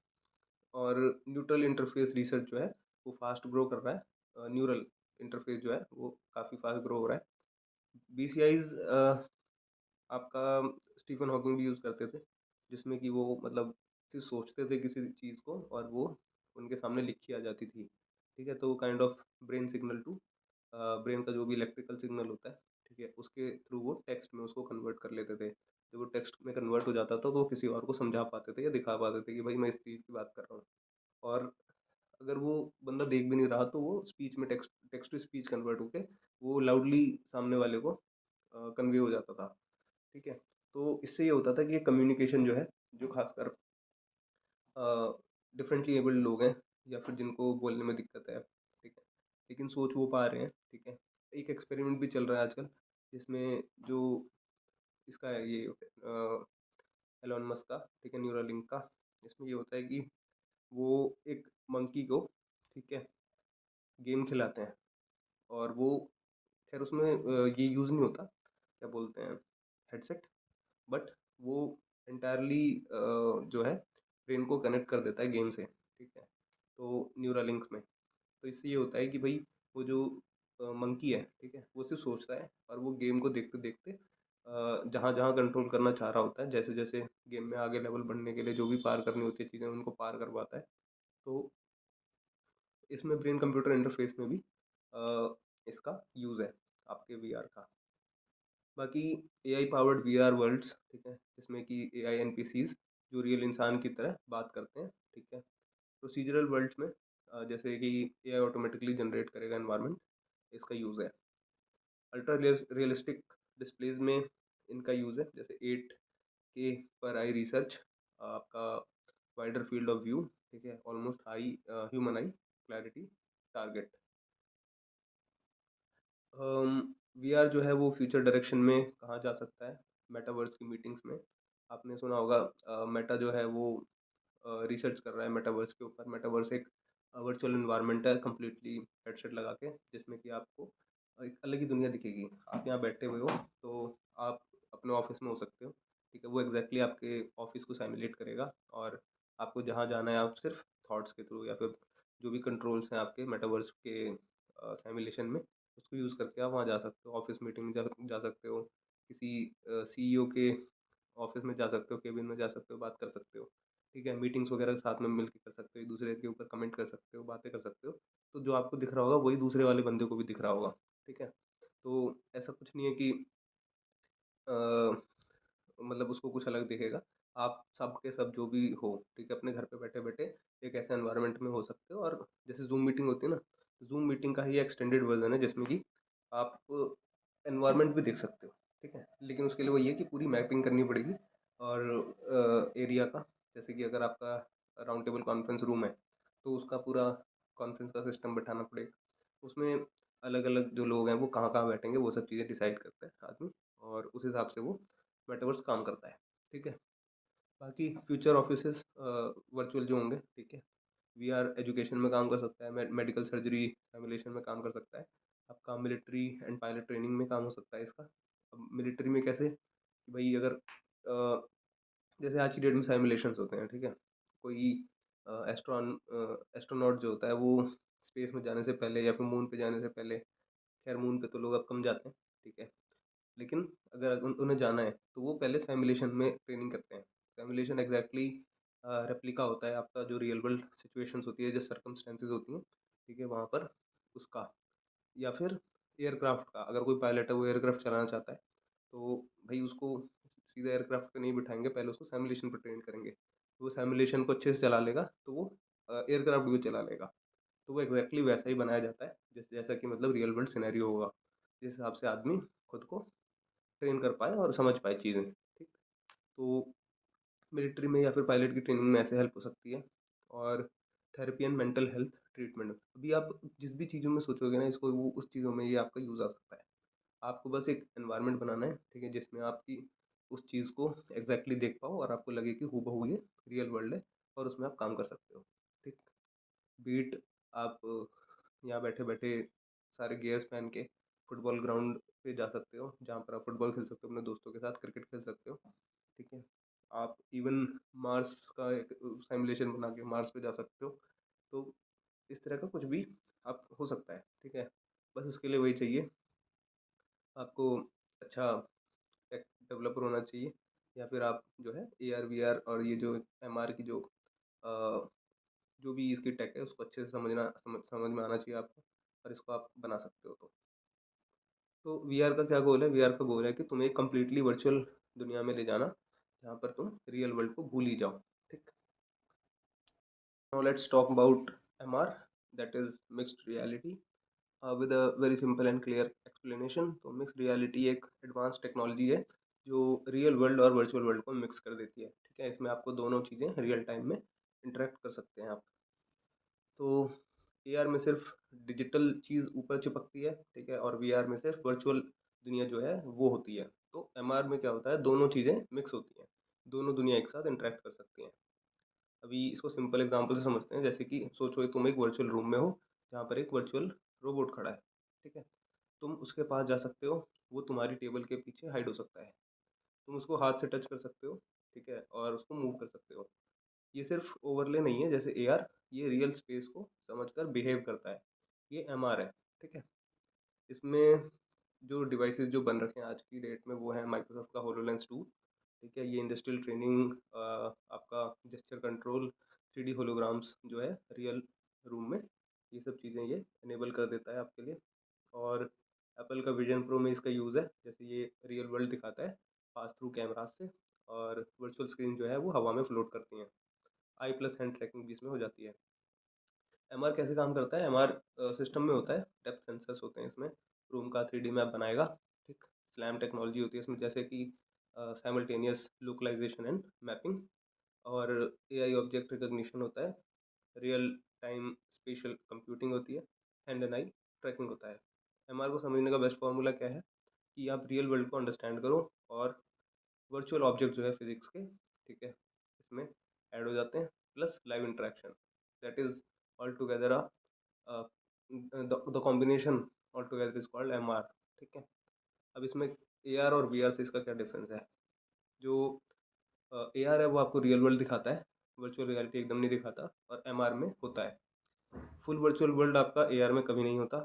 और न्यूट्रल इंटरफेस रिसर्च जो है वो फास्ट ग्रो कर रहा है, न्यूरल इंटरफेस जो है वो काफ़ी फास्ट ग्रो हो रहा है। BCIs आपका स्टीफन हॉकिंग भी यूज़ करते थे, जिसमें कि वो मतलब सिर्फ सोचते थे किसी चीज़ को और वो उनके सामने लिखी आ जाती थी, ठीक है। तो kind of brain signal to brain का जो भी इलेक्ट्रिकल सिग्नल होता है, ठीक है, उसके थ्रू वो टेक्स्ट में उसको कन्वर्ट कर लेते थे। जब वो टेक्स्ट में कन्वर्ट हो जाता था तो वो किसी और को समझा पाते थे या दिखा पाते थे कि भाई मैं इस चीज़ की बात कर रहा हूँ। और अगर वो बंदा देख भी नहीं रहा तो वो स्पीच में text text to speech convert होके वो लाउडली सामने वाले को कन्वे हो जाता था, ठीक है। तो इससे ये होता था कि ये कम्युनिकेशन जो है, जो खासकर डिफरेंटली एबल्ड लोग हैं या फिर जिनको बोलने में दिक्कत है, ठीक है, लेकिन सोच वो पा रहे हैं, ठीक है। एक एक्सपेरिमेंट भी चल रहा है आजकल, जिसमें जो इसका है ये एलोन मस्क का, ठीक है, न्यूरालिंक का। इसमें ये होता है कि वो एक मंकी को, ठीक है, गेम खिलाते हैं। और वो खैर उसमें ये यूज़ नहीं होता, क्या बोलते हैं, हेडसेट, बट वो एंटायरली जो है ब्रेन को कनेक्ट कर देता है गेम से, ठीक है, तो न्यूरालिंक में। तो इससे ये होता है कि भाई वो जो मंकी है, ठीक है, वो सिर्फ सोचता है और वो गेम को देखते देखते जहाँ जहाँ कंट्रोल करना चाह रहा होता है, जैसे जैसे गेम में आगे लेवल बढ़ने के लिए जो भी पार करनी होती है चीज़ें उनको पार करवाता है। तो इसमें ब्रेन कंप्यूटर इंटरफेस में भी इसका यूज़ है आपके वीआर का। बाकी AI पावर्ड वीआर वर्ल्ड्स, ठीक है, जिसमें कि AI NPCs जो रियल इंसान की तरह बात करते हैं, ठीक है। प्रोसीजरल वर्ल्ड्स में जैसे कि AI ऑटोमेटिकली जनरेट करेगा एनवायरनमेंट, इसका यूज़ है। अल्ट्रा रियलिस्टिक डिस्प्लेज में इनका यूज़ है, जैसे 8K पर आई रिसर्च आपका वाइडर फील्ड ऑफ व्यू, ठीक है, ऑलमोस्ट हाई ह्यूमन आई क्लैरिटी टारगेट। वीआर जो है वो फ्यूचर डायरेक्शन में कहाँ जा सकता है, मेटावर्स की मीटिंग्स में। आपने सुना होगा मेटा जो है वो रिसर्च कर रहा है मेटावर्स के ऊपर। मेटावर्स एक वर्चुअल इन्वायरमेंट है कम्प्लीटली हेडसेट लगा के, जिसमें कि आपको एक अलग ही दुनिया दिखेगी। आप यहाँ बैठे हुए हो तो आप अपने ऑफिस में हो सकते हो, ठीक है, वो एग्जैक्टली आपके ऑफिस को सिमुलेट करेगा, और आपको जहाँ जाना है आप सिर्फ थॉट्स के थ्रू या फिर जो भी कंट्रोल्स हैं आपके मेटावर्स के सिमुलेशन में, उसको यूज़ करके आप वहाँ जा सकते हो। ऑफिस मीटिंग में जा सकते हो, किसी सीईओ के ऑफिस में जा सकते हो, केबिन में जा सकते हो, बात कर सकते हो, ठीक है, मीटिंग्स वगैरह साथ में मिलकर कर सकते हो, एक दूसरे के ऊपर कमेंट कर सकते हो, बातें कर सकते हो। तो जो आपको दिख रहा होगा वही दूसरे वाले बंदे को भी दिख रहा होगा, ठीक है। तो ऐसा कुछ नहीं है कि अ, मतलब उसको कुछ अलग दिखेगा। आप सब के सब जो भी हो, ठीक है, अपने घर पे बैठे बैठे एक ऐसे एनवायरनमेंट में हो सकते हो। और जैसे जूम मीटिंग होती है ना, जूम मीटिंग का ही एक्सटेंडेड वर्जन है, जिसमें कि आप एनवायरनमेंट भी देख सकते हो, ठीक है। लेकिन उसके लिए वही है कि पूरी मैपिंग करनी पड़ेगी, और एरिया का, जैसे कि अगर आपका राउंड टेबल कॉन्फ्रेंस रूम है तो उसका पूरा कॉन्फ्रेंस का सिस्टम बैठाना पड़ेगा। उसमें अलग अलग जो लोग हैं वो कहाँ कहाँ बैठेंगे, वो सब चीज़ें डिसाइड करता है आदमी, और उस हिसाब से वो मेटावर्स काम करता है, ठीक है। बाकी फ्यूचर ऑफिसेस वर्चुअल जो होंगे, ठीक है, वीआर एजुकेशन में काम कर सकता है, मेडिकल सर्जरी सिमुलेशन में काम कर सकता है, आपका मिलिट्री एंड पायलट ट्रेनिंग में काम हो सकता है इसका। अब मिलिट्री में कैसे कि भाई अगर जैसे आज की डेट में सिमुलेशंस होते हैं, ठीक है, कोई एस्ट्रोनॉट जो होता है वो स्पेस में जाने से पहले या फिर मून पे जाने से पहले, खैर मून पे तो लोग अब कम जाते हैं, ठीक है, लेकिन अगर उन्हें जाना है तो वो पहले सिमुलेशन में ट्रेनिंग करते हैं। सिमुलेशन एग्जैक्टली रेप्लिका होता है आपका, जो रियल वर्ल्ड सिचुएशंस होती है, जो सर्कमस्टेंसेज होती हैं, ठीक है, वहाँ पर उसका। या फिर एयरक्राफ्ट का, अगर कोई पायलट है वो एयरक्राफ्ट चलाना चाहता है तो भाई उसको सीधा एयरक्राफ्ट पे नहीं बिठाएंगे, पहले उसको सिमुलेशन पर ट्रेन करेंगे। तो वो सिमुलेशन को अच्छे से चला लेगा तो वो एयरक्राफ्ट भी चला लेगा। तो वो एग्जैक्टली वैसा ही बनाया जाता है जैसा कि मतलब रियल वर्ल्ड सिनेरियो होगा, जिस हिसाब से आदमी खुद को ट्रेन कर पाए और समझ पाए चीज़ें, ठीक। तो मिलिट्री में या फिर पायलट की ट्रेनिंग में ऐसे हेल्प हो सकती है। और therapy and mental health treatment, अभी आप जिस भी चीज़ों में सोचोगे ना इसको, वो उस चीज़ों में ये आपका यूज़ आ सकता है। आपको बस एक एनवायरनमेंट बनाना है, ठीक है, जिसमें आपकी उस चीज़ को एग्जैक्टली देख पाओ और आपको लगे कि हूबहू ये रियल वर्ल्ड है, और उसमें आप काम कर सकते हो, ठीक। बीट आप यहाँ बैठे बैठे सारे गियर्स पहन के फुटबॉल ग्राउंड पे जा सकते हो, जहाँ पर आप फुटबॉल खेल सकते हो अपने दोस्तों के साथ, क्रिकेट खेल सकते हो, ठीक है। आप इवन मार्स का एक सिमुलेशन बना के मार्स पे जा सकते हो। तो इस तरह का कुछ भी आप हो सकता है, ठीक है। बस उसके लिए वही चाहिए, आपको अच्छा टेक डेवलपर होना चाहिए, या फिर आप जो है ए आर वी आर और ये जो एम आर की जो भी इसकी टेक है उसको अच्छे से समझ में आना चाहिए आपको, और इसको आप बना सकते हो। तो वी आर का क्या गोल है, वी आर का गोल है कि तुम्हें एक कम्प्लीटली वर्चुअल दुनिया में ले जाना, जहाँ पर तुम रियल वर्ल्ड को भूल ही जाओ, ठीक। Now let's talk about M R, that is mixed reality, with a very simple and clear explanation. तो मिक्स्ड रियलिटी एक एडवांस टेक्नोलॉजी है जो रियल वर्ल्ड और वर्चुअल वर्ल्ड को मिक्स कर देती है, ठीक है। इसमें आपको दोनों चीज़ें रियल टाइम में इंटरेक्ट कर सकते हैं आप। तो एआर में सिर्फ डिजिटल चीज़ ऊपर चिपकती है, ठीक है, और वीआर में सिर्फ वर्चुअल दुनिया जो है वो होती है। तो एमआर में क्या होता है, दोनों चीज़ें मिक्स होती हैं, दोनों दुनिया एक साथ इंटरेक्ट कर सकती हैं। अभी इसको सिंपल एग्जांपल से समझते हैं, जैसे कि सोचो तुम एक वर्चुअल रूम में हो, जहाँ पर एक वर्चुअल रोबोट खड़ा है, ठीक है। तुम उसके पास जा सकते हो, वो तुम्हारी टेबल के पीछे हाइड हो सकता है, तुम उसको हाथ से टच कर सकते हो, ठीक है, और उसको मूव कर सकते हो। ये सिर्फ ओवरले नहीं है जैसे एआर, ये रियल स्पेस को समझकर बिहेव करता है, ये एमआर है, ठीक है। इसमें जो डिवाइसेस जो बन रखे हैं आज की डेट में वो है माइक्रोसॉफ्ट का होलोलेंस 2, ठीक है। ये इंडस्ट्रियल ट्रेनिंग, आपका जेस्चर कंट्रोल, 3D होलोग्राम्स जो है रियल रूम में, ये सब चीज़ें ये इनेबल कर देता है आपके लिए। और एप्पल का विजन प्रो में इसका यूज़ है, जैसे ये रियल वर्ल्ड दिखाता है पास थ्रू कैमराज से, और वर्चुअल स्क्रीन जो है वो हवा में फ्लोट करती हैं, आई प्लस हैंड ट्रैकिंग भी इसमें हो जाती है। एमआर कैसे काम करता है, एमआर सिस्टम में होता है, डेप्थ सेंसर्स होते हैं इसमें, रूम का 3D मैप बनाएगा, ठीक। स्लैम टेक्नोलॉजी होती है इसमें, जैसे कि साइमल्टेनियस लोकलाइजेशन एंड मैपिंग, और एआई ऑब्जेक्ट रिकॉग्निशन होता है, रियल टाइम स्पेशल कंप्यूटिंग होती है, हैंड एंड आई ट्रैकिंग होता है। एमआर को समझने का बेस्ट फॉर्मूला क्या है कि आप रियल वर्ल्ड को अंडरस्टैंड करो और वर्चुअल ऑब्जेक्ट जो है फिजिक्स के, ठीक है, इसमें ऐड हो जाते हैं, plus live interaction, that is all together the combination all together is called M R. ठीक है। अब इसमें ए आर और वी आर से इसका क्या डिफरेंस है? जो ए आर है वो आपको रियल वर्ल्ड दिखाता है, वर्चुअल रियलिटी एकदम नहीं दिखाता, और एम आर में होता है। फुल वर्चुअल वर्ल्ड आपका ए आर में कभी नहीं होता,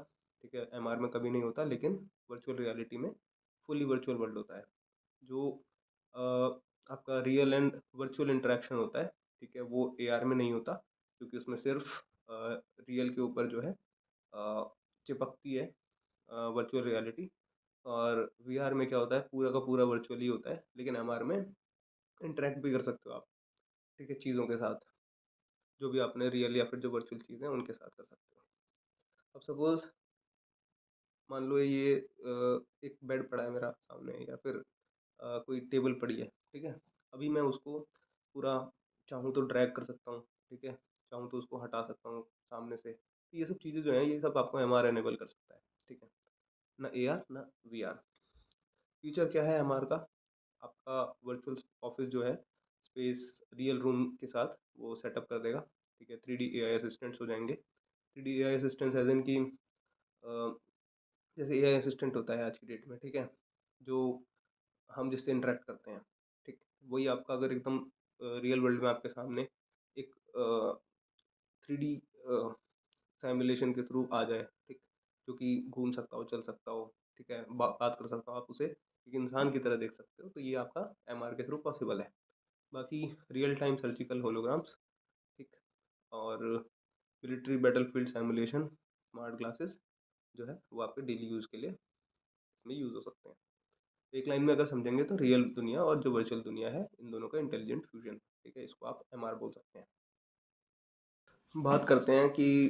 ठीक है, एम आर में कभी नहीं होता, लेकिन वर्चुअल रियलिटी में फुली वर्चुअल वर्ल्ड होता है। जो अ, आपका रियल एंड वर्चुअल इंटरेक्शन होता है, ठीक है, वो ए आर में नहीं होता, क्योंकि उसमें सिर्फ रियल के ऊपर जो है चिपकती है वर्चुअल रियलिटी। और वी आर में क्या होता है, पूरा का पूरा वर्चुअली होता है, लेकिन एम आर में इंटरेक्ट भी कर सकते हो आप, ठीक है, चीज़ों के साथ, जो भी आपने रियल या फिर जो वर्चुअल चीज़ें हैं उनके साथ कर सकते हो। अब सपोज मान लो ये एक बेड पड़ा है मेरा सामने, या फिर कोई टेबल पड़ी है, ठीक है। अभी मैं उसको पूरा चाहूँ तो ड्रैग कर सकता हूँ, ठीक है, चाहूँ तो उसको हटा सकता हूँ सामने से। तो ये सब चीज़ें जो हैं ये सब आपको एम आर एनेबल कर सकता है, ठीक है, ना ए आर ना वी आर। फ्यूचर क्या है एम आर का? आपका वर्चुअल ऑफिस जो है स्पेस रियल रूम के साथ वो सेटअप कर देगा, ठीक है, 3D ए आई असिस्टेंट्स हो जाएंगे। 3D A I assistants as in की जैसे एआई असिस्टेंट होता है आज की डेट में, ठीक है, जो हम जिससे इंटरेक्ट करते हैं, ठीक, वही आपका अगर एकदम रियल वर्ल्ड में आपके सामने एक 3D सिमुलेशन के थ्रू आ जाए, ठीक, जो कि घूम सकता हो, चल सकता हो, ठीक है, बात कर सकता हो, आप उसे एक इंसान की तरह देख सकते हो, तो ये आपका एमआर के थ्रू पॉसिबल है। बाकी रियल टाइम सर्जिकल होलोग्राम्स, ठीक, और military battlefield simulation smart glasses जो है वो आपके डेली यूज़ के लिए इसमें यूज़ हो सकते हैं। एक लाइन में अगर समझेंगे तो रियल दुनिया और जो वर्चुअल दुनिया है इन दोनों का इंटेलिजेंट फ्यूजन, ठीक है, इसको आप एमआर बोल सकते हैं। बात करते हैं कि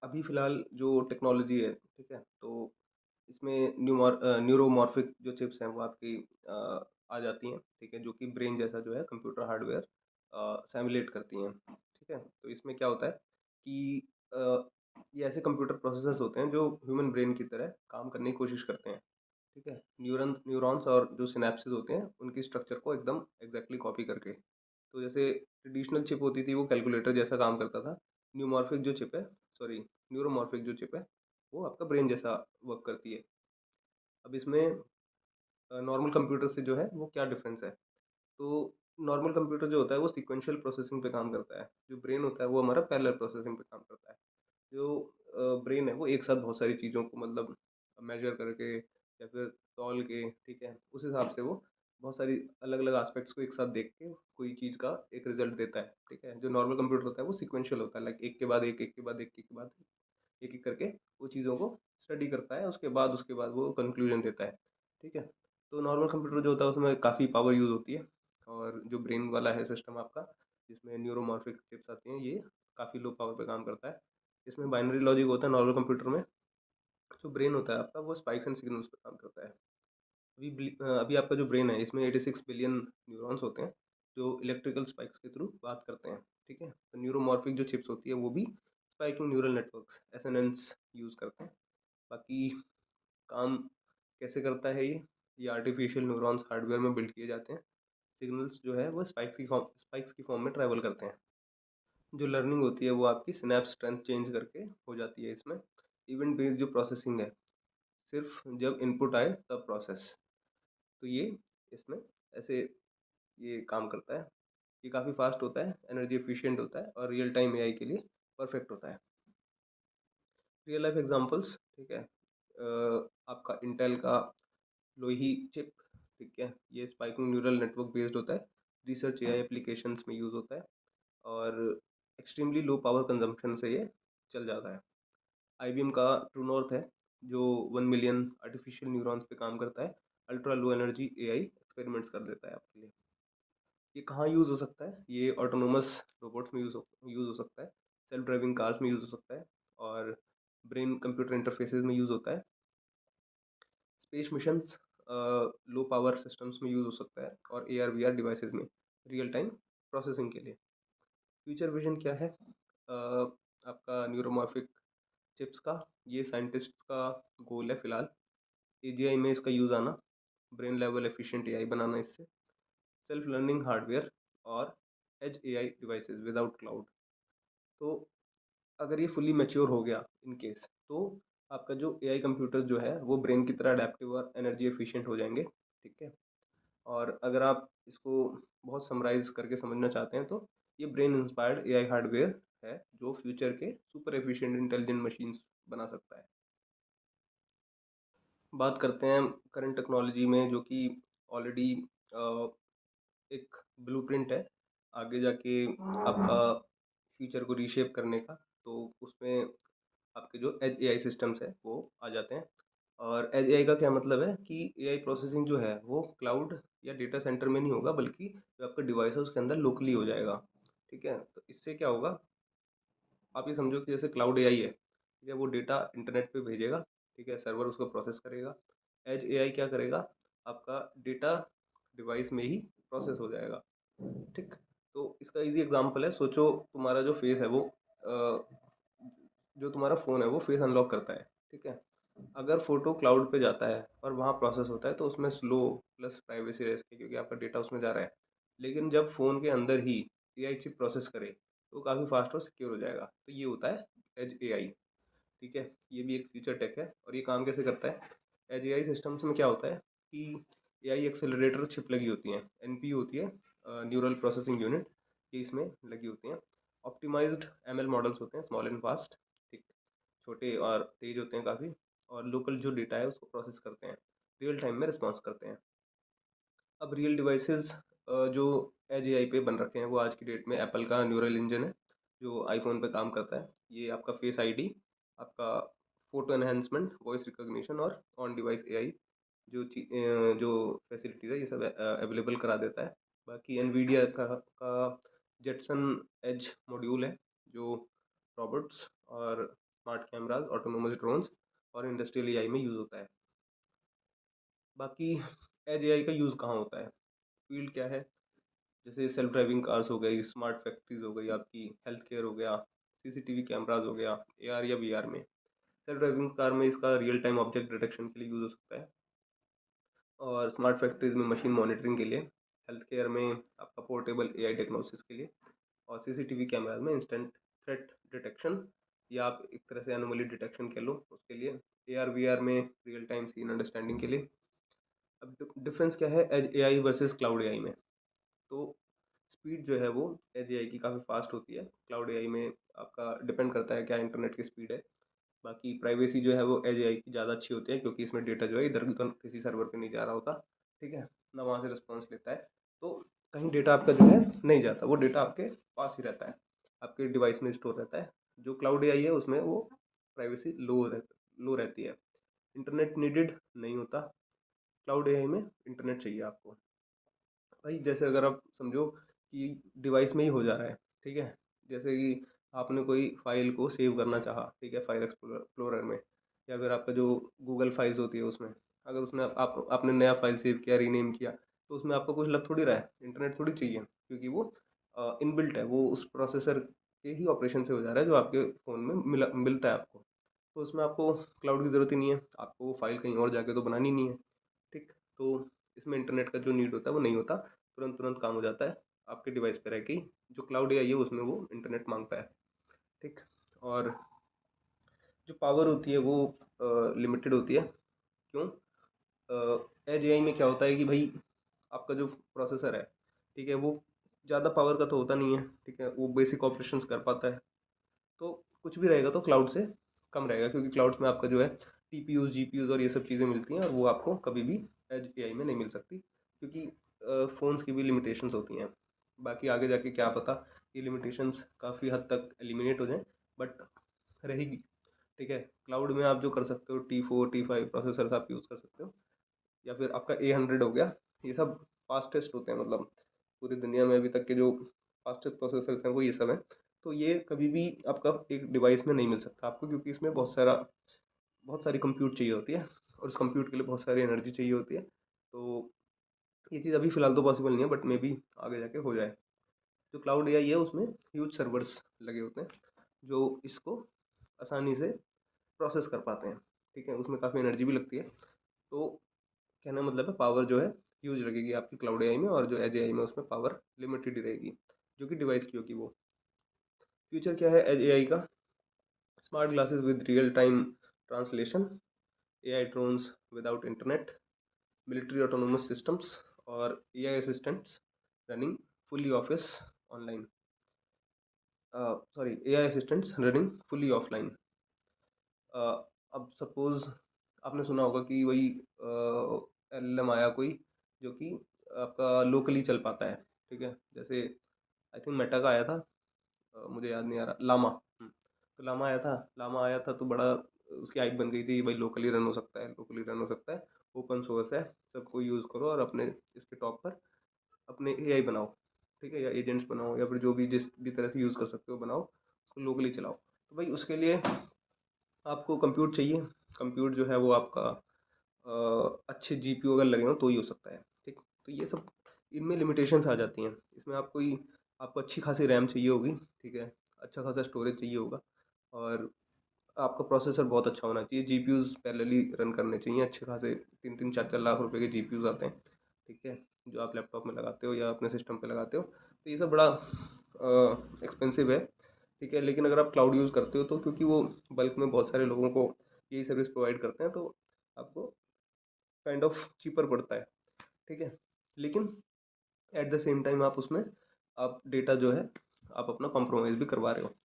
अभी फ़िलहाल जो टेक्नोलॉजी है, ठीक है, तो इसमें न्यूरोमॉर्फिक जो चिप्स हैं वो आपकी आ जाती हैं, ठीक है, जो कि ब्रेन जैसा जो है कंप्यूटर हार्डवेयर सिमुलेट करती हैं, ठीक है। तो इसमें क्या होता है कि ये ऐसे कंप्यूटर प्रोसेसर्स होते हैं जो ह्यूमन ब्रेन की तरह काम करने की कोशिश करते हैं, ठीक है, न्यूरॉन्स और जो सिनेप्सेस होते हैं उनकी स्ट्रक्चर को एकदम एग्जैक्टली कॉपी करके। तो जैसे ट्रेडिशनल चिप होती थी वो कैलकुलेटर जैसा काम करता था, न्यूमॉर्फिक जो चिप है, सॉरी, न्यूरोमॉर्फिक जो चिप है वो आपका ब्रेन जैसा वर्क करती है। अब इसमें नॉर्मल कंप्यूटर से जो है वो क्या डिफरेंस है? तो नॉर्मल कंप्यूटर जो होता है वो सीक्वेंशियल प्रोसेसिंग पे काम करता है, जो ब्रेन होता है वो हमारा पैरेलल प्रोसेसिंग पे काम करता है। जो ब्रेन है वो एक साथ बहुत सारी चीज़ों को मतलब मेजर करके या फिर तौल के, ठीक है, उस हिसाब से वो बहुत सारी अलग अलग एस्पेक्ट्स को एक साथ देख के कोई चीज़ का एक रिजल्ट देता है, ठीक है। जो नॉर्मल कंप्यूटर होता है वो सीक्वेंशियल होता है, लाइक एक के बाद एक, एक के बाद एक, एक के बाद एक एक करके वो चीज़ों को स्टडी करता है, उसके बाद वो कंक्लूजन देता है, ठीक है। तो नॉर्मल कंप्यूटर जो होता है उसमें काफ़ी पावर यूज़ होती है, और जो ब्रेन वाला है सिस्टम आपका जिसमें न्यूरोमॉर्फिक चिप्स आती हैं ये काफ़ी लो पावर पे काम करता है। इसमें बाइनरी लॉजिक होता है नॉर्मल कंप्यूटर में। जो ब्रेन होता है आपका वो स्पाइक्स एंड सिग्नल्स पे काम करता है। अभी आपका जो ब्रेन है इसमें 86 बिलियन न्यूरॉन्स होते हैं जो इलेक्ट्रिकल स्पाइक्स के थ्रू बात करते हैं, ठीक है। तो न्यूरोमॉर्फिक जो चिप्स होती है वो भी स्पाइकिंग न्यूरल नेटवर्क्स एसएनएन्स यूज़ करते हैं। बाकी काम कैसे करता है ये आर्टिफिशियल न्यूरॉन्स हार्डवेयर में बिल्ड किए जाते हैं। सिग्नल्स जो है वो स्पाइक्स की फॉर्म में ट्रैवल करते हैं। जो लर्निंग होती है वो आपकी सिनेप्स स्ट्रेंथ चेंज करके हो जाती है इसमें। इवेंट बेस्ड जो प्रोसेसिंग है, सिर्फ जब इनपुट आए तब प्रोसेस, तो ये इसमें ऐसे ये काम करता है। ये काफ़ी फास्ट होता है, एनर्जी एफिशिएंट होता है और रियल टाइम एआई के लिए परफेक्ट होता है। रियल लाइफ एग्जांपल्स, ठीक है, आपका इंटेल का लोही चिप, ठीक है, ये स्पाइकिंग न्यूरल नेटवर्क बेस्ड होता है, रिसर्च एआई एप्लीकेशंस में यूज़ होता है, और एक्सट्रीमली लो पावर कंजम्पशन से ये चल जाता है। आईबीएम का ट्रू नॉर्थ है जो 1 मिलियन आर्टिफिशियल न्यूरॉन्स पे काम करता है, ultra low energy AI experiments कर देता है आपके लिए। ये कहाँ यूज़ हो सकता है? ये ऑटोनोमस रोबोट्स में यूज़ हो सकता है, सेल्फ ड्राइविंग कार्स में यूज़ हो सकता है, और ब्रेन कंप्यूटर इंटरफेसेस में यूज़ होता है। Space missions low power systems में यूज़ हो सकता है, और A R V R devices में। रियल टाइम प्रोसेसिंग के लिए। फ्यूचर विजन क्या है? आपका न्यूरोमॉर्फिक चिप्स का, ये साइंटिस्ट का गोल है फिलहाल। एजीआई में इसका यूज़ आना, ब्रेन लेवल एफिशिएंट एआई बनाना इससे, सेल्फ लर्निंग हार्डवेयर और edge AI devices without cloud. तो अगर ये फुली मैच्योर हो गया इन केस, तो आपका जो एआई कंप्यूटर जो है वो ब्रेन की तरह अडेप्टिव और एनर्जी एफिशिएंट हो जाएंगे। ठीक है। और अगर आप इसको बहुत समराइज करके समझना चाहते हैं तो ये ब्रेन इंस्पायर्ड एआई हार्डवेयर है जो फ्यूचर के सुपर एफिशिएंट इंटेलिजेंट मशीन्स बना सकता है। बात करते हैं करंट टेक्नोलॉजी में, जो कि ऑलरेडी एक ब्लूप्रिंट है आगे जाके आपका फ्यूचर को रीशेप करने का। तो उसमें आपके जो एज एआई सिस्टम्स है वो आ जाते हैं। और एज एआई का क्या मतलब है कि एआई प्रोसेसिंग जो है वो क्लाउड या डेटा सेंटर में नहीं होगा, बल्कि जो आपका डिवाइस है उसके अंदर लोकली हो जाएगा। ठीक है। तो इससे क्या होगा, आप ये समझो कि जैसे क्लाउड एआई है, ठीक है, वो डेटा इंटरनेट पे भेजेगा। ठीक है, सर्वर उसको प्रोसेस करेगा। एज एआई क्या करेगा, आपका डेटा डिवाइस में ही प्रोसेस हो जाएगा। ठीक। तो इसका इजी एग्जांपल है, सोचो तुम्हारा जो फेस है वो जो तुम्हारा फ़ोन है वो फेस अनलॉक करता है। ठीक है। अगर फ़ोटो क्लाउड पे जाता है और वहाँ प्रोसेस होता है तो उसमें स्लो प्लस प्राइवेसी रिस्क है, क्योंकि आपका डेटा उसमें जा रहा है। लेकिन जब फ़ोन के अंदर ही एआई चिप प्रोसेस करे तो काफ़ी फास्ट और सिक्योर हो जाएगा। तो ये होता है एज एआई। ठीक है। ये भी एक फ्यूचर टेक है। और ये काम कैसे करता है? एज एआई सिस्टम्स में क्या होता है कि एआई एक्सेलरेटर चिप लगी होती हैं, एनपीयू होती है, न्यूरल प्रोसेसिंग यूनिट, ये इसमें लगी होती हैं। ऑप्टिमाइज्ड एमएल मॉडल्स होते हैं, स्मॉल एंड फास्ट। ठीक। छोटे और तेज होते हैं काफ़ी। और लोकल जो डेटा है उसको प्रोसेस करते हैं, रियल टाइम में रिस्पॉन्स करते हैं। अब रियल डिवाइसेस जो एज एआई पे बन रखे हैं वो आज की डेट में एप्पल का न्यूरल इंजन है जो आईफोन पे काम करता है। ये आपका फेस आईडी, आपका फोटो एनहेंसमेंट, वॉइस रिकॉग्निशन और ऑन डिवाइस एआई जो फैसिलिटीज़ है ये सब अवेलेबल करा देता है। बाकी एनवीडिया का जेटसन एज मॉड्यूल है जो रोबोट्स और स्मार्ट कैमराज, ऑटोनोमस ड्रोन्स और इंडस्ट्रियल एआई में यूज़ होता है। बाकी एज एआई का यूज़ कहाँ होता है, फील्ड क्या है? जैसे सेल्फ ड्राइविंग कार्स हो गई, स्मार्ट फैक्ट्रीज हो गई, आपकी हेल्थ केयर हो गया, सीसीटीवी कैमराज हो गया, एआर या वीआर में। सेल्फ ड्राइविंग कार में इसका रियल टाइम ऑब्जेक्ट डिटेक्शन के लिए यूज़ हो सकता है। और स्मार्ट फैक्ट्रीज में मशीन मॉनिटरिंग के लिए। हेल्थ केयर में आपका पोर्टेबल एआई डायग्नोसिस के लिए। और सीसीटीवी कैमराज में इंस्टेंट थ्रेट डिटेक्शन, या आप एक तरह से एनोमली डिटेक्शन कह लो उसके लिए। एआर वीआर में रियल टाइम सीन अंडरस्टैंडिंग के लिए। अब डिफरेंस क्या है as AI versus cloud AI में? तो स्पीड जो है वो एज एआई की काफ़ी फास्ट होती है, क्लाउड एआई में आपका डिपेंड करता है क्या इंटरनेट की स्पीड है। बाकी प्राइवेसी जो है वो एज एआई की ज़्यादा अच्छी होती है, क्योंकि इसमें डेटा जो है इधर उधर किसी सर्वर पे नहीं जा रहा होता। ठीक है, ना वहाँ से रिस्पॉन्स लेता है। तो कहीं डेटा आपका जो है नहीं जाता, वो डेटा आपके पास ही रहता है, आपके डिवाइस में स्टोर रहता है। जो क्लाउड एआई है उसमें वो प्राइवेसी लो रहती है। इंटरनेट नीडेड नहीं होता, क्लाउड एआई में इंटरनेट चाहिए आपको। भाई जैसे अगर आप समझो कि डिवाइस में ही हो जा रहा है। ठीक है। जैसे कि आपने कोई फाइल को सेव करना चाहा, ठीक है, फाइल एक्सप्लोरर में, या फिर आपका जो गूगल फाइल्स होती है उसमें, अगर उसमें आपने नया फाइल सेव किया, रीनेम किया, तो उसमें आपको कुछ लग थोड़ी रहा है, इंटरनेट थोड़ी चाहिए, क्योंकि वो इनबिल्ट है, वो उस प्रोसेसर के ही ऑपरेशन से हो जा रहा है जो आपके फ़ोन में मिलता है आपको। तो उसमें आपको क्लाउड की ज़रूरत ही नहीं है, आपको वो फाइल कहीं और जाके तो बनानी नहीं है। ठीक। तो इसमें इंटरनेट का जो नीड होता है वो नहीं होता, तुरंत तुरंत काम हो जाता है आपके डिवाइस पे रह के ही। जो क्लाउड एआई है उसमें वो इंटरनेट मांगता है। ठीक। और जो पावर होती है वो लिमिटेड होती है। क्यों? एज एआई में क्या होता है कि भाई आपका जो प्रोसेसर है, ठीक है, वो ज़्यादा पावर का तो होता नहीं है। ठीक है, वो बेसिक ऑपरेशंस कर पाता है। तो कुछ भी रहेगा तो क्लाउड से कम रहेगा, क्योंकि क्लाउड्स में आपका जो है टीपीयूज जीपीयूज और ये सब चीज़ें मिलती हैं, और वो आपको कभी भी एज एआई में नहीं मिल सकती, क्योंकि फ़ोन्स की भी लिमिटेशंस होती हैं। बाकी आगे जाके क्या पता ये लिमिटेशंस काफ़ी हद तक एलिमिनेट हो जाएं, बट रहेगी। ठीक है। क्लाउड में आप जो कर सकते हो, T4 T5 प्रोसेसर्स आप यूज़ कर सकते हो, या फिर आपका A100 हो गया। ये सब फास्टेस्ट होते हैं, मतलब पूरी दुनिया में अभी तक के जो फास्टेस्ट प्रोसेसर्स हैं वो ये सब हैं। तो ये कभी भी आपका एक डिवाइस में नहीं मिल सकता आपको, क्योंकि इसमें बहुत सारी कंप्यूट चाहिए होती है, और उस कंप्यूट के लिए बहुत सारी एनर्जी चाहिए होती है। तो ये चीज़ अभी फ़िलहाल तो पॉसिबल नहीं है, बट मे बी आगे जाके हो जाए। जो क्लाउड एआई है उसमें ह्यूज सर्वर्स लगे होते हैं जो इसको आसानी से प्रोसेस कर पाते हैं। ठीक है, उसमें काफ़ी एनर्जी भी लगती है। तो कहने का मतलब है पावर जो है ह्यूज लगेगी आपकी क्लाउड एआई में, और जो एज एआई में उसमें पावर लिमिटेड ही रहेगी, जो कि डिवाइस की होगी वो। फ्यूचर क्या है एज एआई का? Smart glasses with real time translation, AI drones without internet, military autonomous systems, और AI assistants running fully office online, sorry, AI assistants running fully offline. अब सपोज आपने सुना होगा कि वही एलएलएम आया कोई, जो कि आपका लोकली चल पाता है। ठीक है, जैसे आई थिंक मेटा का आया था, मुझे याद नहीं आ रहा, लामा। तो लामा आया था, लामा आया था तो बड़ा उसकी हाइप बन गई थी, भाई लोकली रन हो सकता है, लोकली रन हो सकता है, ओपन सोर्स है, सबको यूज़ करो और अपने इसके टॉप पर अपने एआई बनाओ। ठीक है, या एजेंट्स बनाओ, या फिर जो भी जिस भी तरह से यूज़ कर सकते हो बनाओ, उसको लोकली चलाओ। तो भाई उसके लिए आपको कंप्यूट चाहिए। कंप्यूट जो है वो आपका अच्छे जीपीयू अगर लगे हो तो ही हो सकता है। ठीक, तो ये सब इनमें लिमिटेशंस आ जाती हैं। इसमें आपको अच्छी खासी रैम चाहिए होगी। ठीक है, अच्छा खासा स्टोरेज चाहिए होगा, और आपका प्रोसेसर बहुत अच्छा होना चाहिए। जीपीयूज़ पैरेलली रन करने चाहिए अच्छे खासे, 3-3 4-4 लाख रुपए के जीपीयूज़ आते हैं। ठीक है, जो आप लैपटॉप में लगाते हो या अपने सिस्टम पे लगाते हो, तो ये सब बड़ा एक्सपेंसिव है। ठीक है, लेकिन अगर आप क्लाउड यूज़ करते हो तो क्योंकि वो बल्क में बहुत सारे लोगों को यही सर्विस प्रोवाइड करते हैं, तो आपको काइंड ऑफ चीपर पड़ता है। ठीक है, लेकिन एट द सेम टाइम आप उसमें आप डेटा जो है आप अपना कॉम्प्रोमाइज़ भी करवा रहे हो।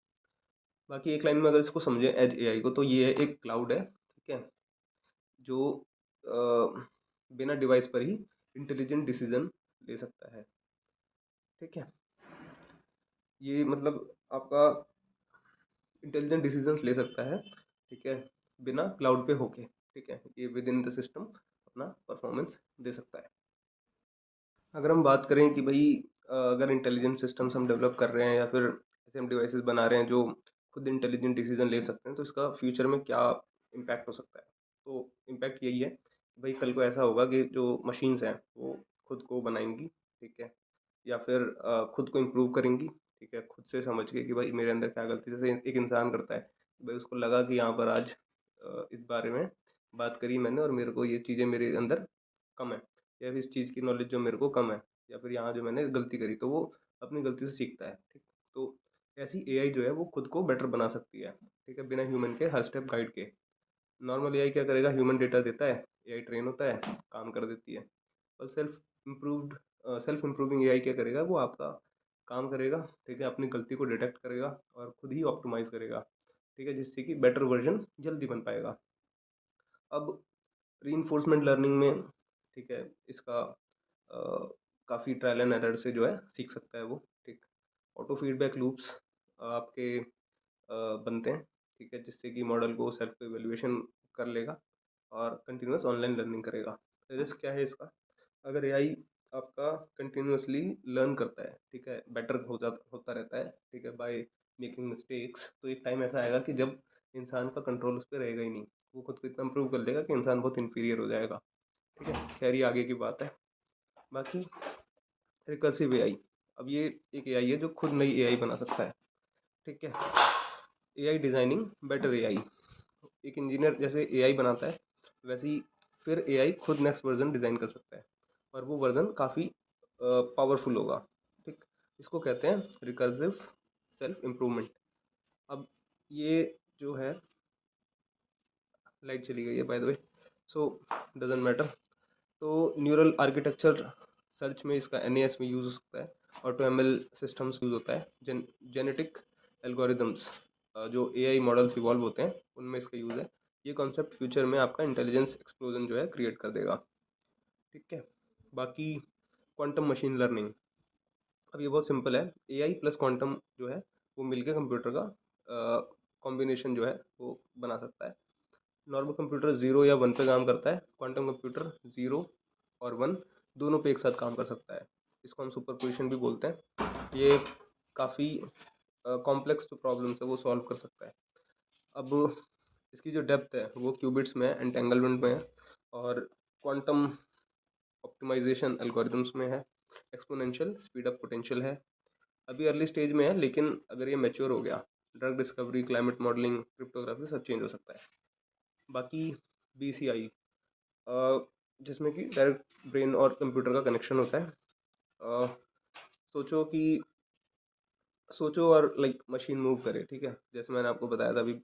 बाकी एक लाइन में अगर इसको समझें एज एआई को, तो ये है एक क्लाउड है। ठीक है, जो बिना डिवाइस पर ही इंटेलिजेंट डिसीजन ले सकता है। ठीक है, ये मतलब आपका इंटेलिजेंट डिसीजंस ले सकता है। ठीक है, बिना क्लाउड पे होके। ठीक है, ये विद इन द सिस्टम अपना परफॉर्मेंस दे सकता है। अगर हम बात करें कि भाई अगर इंटेलिजेंट सिस्टम्स हम डेवलप कर रहे हैं, या फिर ऐसे हम डिवाइसेस बना रहे हैं जो खुद इंटेलिजेंट डिसीजन ले सकते हैं, तो इसका फ्यूचर में क्या इम्पैक्ट हो सकता है? तो इम्पैक्ट यही है कि भाई कल को ऐसा होगा कि जो मशीन्स हैं वो खुद को बनाएंगी। ठीक है, या फिर खुद को इम्प्रूव करेंगी। ठीक है, खुद से समझ के कि भाई मेरे अंदर क्या गलती, जैसे एक इंसान करता है कि भाई उसको लगा कि यहाँ पर आज इस बारे में बात करी मैंने और मेरे को ये चीज़ें मेरे अंदर कम है, या फिर इस चीज़ की नॉलेज जो मेरे को कम है, या फिर यहाँ जो मैंने गलती करी, तो वो अपनी गलती से सीखता है। ठीक, तो ऐसी एआई जो है वो खुद को बेटर बना सकती है। ठीक है, बिना ह्यूमन के हर स्टेप गाइड के। नॉर्मल एआई क्या करेगा? ह्यूमन डेटा देता है, एआई ट्रेन होता है, काम कर देती है। और सेल्फ इम्प्रूविंग एआई क्या करेगा? वो आपका काम करेगा। ठीक है, अपनी गलती को डिटेक्ट करेगा और खुद ही ऑप्टिमाइज करेगा। ठीक है, जिससे कि बेटर वर्जन जल्दी बन पाएगा। अब रीइंफोर्समेंट लर्निंग में, ठीक है, इसका काफ़ी ट्रायल एंड एरर से जो है सीख सकता है वो। ठीक, ऑटो फीडबैक लूप्स आपके बनते हैं। ठीक है, जिससे कि मॉडल को सेल्फ एवेल्युएशन कर लेगा और कंटिन्यूअस ऑनलाइन लर्निंग करेगा। रिस्क क्या है इसका? अगर एआई आपका कंटिन्यूअसली लर्न करता है, ठीक है, बेटर होता रहता है, ठीक है, बाय मेकिंग मिस्टेक्स, तो एक टाइम ऐसा आएगा कि जब इंसान का कंट्रोल उस पर रहेगा ही नहीं। वो खुद को इतना इम्प्रूव कर लेगा कि इंसान बहुत इन्फीरियर हो जाएगा। ठीक है, खैर ये आगे की बात है। बाकी रिकर्सिव एआई, अब ये एक एआई है जो खुद नई एआई बना सकता है। ठीक है, एआई डिजाइनिंग बेटर एआई, एक इंजीनियर जैसे एआई बनाता है, वैसे ही फिर एआई खुद नेक्स्ट वर्जन डिज़ाइन कर सकता है, और वो वर्जन काफ़ी पावरफुल होगा। ठीक, इसको कहते हैं रिकर्सिव सेल्फ इम्प्रूवमेंट। अब ये जो है, लाइट चली गई है by the way, so doesn't matter. तो न्यूरल आर्किटेक्चर सर्च में इसका एनएएस में यूज़ हो सकता है, ऑटो एमएल सिस्टम्स यूज़ होता है, जेनेटिक एल्गोरिदम्स जो एआई मॉडल्स इवॉल्व होते हैं उनमें इसका यूज़ है। ये कॉन्सेप्ट फ्यूचर में आपका इंटेलिजेंस एक्सप्लोजन जो है क्रिएट कर देगा। ठीक है, बाकी क्वांटम मशीन लर्निंग, अब ये बहुत सिंपल है। एआई प्लस क्वांटम जो है वो मिलके कंप्यूटर का कॉम्बिनेशन जो है वो बना सकता है। नॉर्मल कंप्यूटर ज़ीरो या वन पे काम करता है, क्वांटम कंप्यूटर ज़ीरो और वन दोनों पे एक साथ काम कर सकता है। इसको हम सुपर पोजिशन भी बोलते हैं। ये काफ़ी कॉम्प्लेक्स जो प्रॉब्लम्स है वो सॉल्व कर सकता है। अब इसकी जो डेप्थ है वो क्यूबिट्स में है, एंटेंगलमेंट में है, और क्वांटम ऑप्टिमाइजेशन एल्गोरिदम्स में है, एक्सपोनेंशियल स्पीड अप पोटेंशियल है। अभी अर्ली स्टेज में है, लेकिन अगर ये मैच्योर हो गया, drug discovery, climate modelling, cryptography सब चेंज हो सकता है। बाकी BCI, जिसमें कि डायरेक्ट ब्रेन और कंप्यूटर का कनेक्शन होता है। अ, सोचो कि सोचो और लाइक मशीन मूव करे, ठीक है। जैसे मैंने आपको बताया था अभी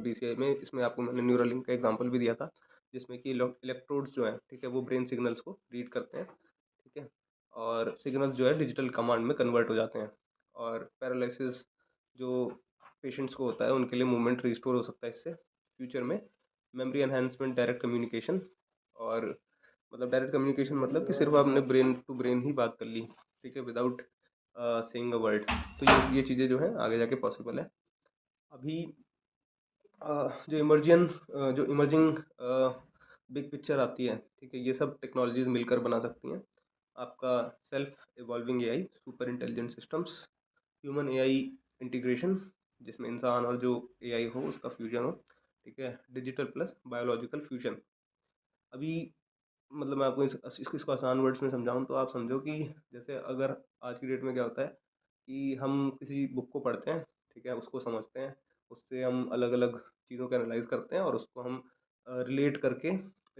BCI में, इसमें आपको मैंने न्यूरलिंक का एग्जांपल भी दिया था, जिसमें कि इलेक्ट्रोड्स जो हैं, ठीक है, वो ब्रेन सिग्नल्स को रीड करते हैं, ठीक है, और सिग्नल्स जो है डिजिटल कमांड में कन्वर्ट हो जाते हैं। और पैरालिसिस जो पेशेंट्स को होता है, उनके लिए मूवमेंट रिस्टोर हो सकता है इससे फ्यूचर में। मेमोरी एनहांसमेंट, डायरेक्ट कम्युनिकेशन, और मतलब डायरेक्ट कम्युनिकेशन मतलब कि सिर्फ आपने ब्रेन टू ब्रेन ही बात कर ली, ठीक है, विदाउट सेइंग अ वर्ड। तो ये चीज़ें जो हैं आगे जाके पॉसिबल है। अभी जो इमर्जिंग बिग पिक्चर आती है, ठीक है, ये सब टेक्नोलॉजीज मिलकर बना सकती हैं आपका self evolving AI, super intelligent systems, human AI integration, जिसमें इंसान और जो एआई हो उसका फ्यूजन हो, ठीक है, डिजिटल प्लस बायोलॉजिकल फ्यूजन। अभी मतलब मैं आपको इसको आसान वर्ड्स में समझाऊँ तो आप समझो कि जैसे अगर आज की डेट में क्या होता है कि हम किसी बुक को पढ़ते हैं, ठीक है, उसको समझते हैं, उससे हम अलग अलग चीज़ों को एनालाइज करते हैं और उसको हम रिलेट करके,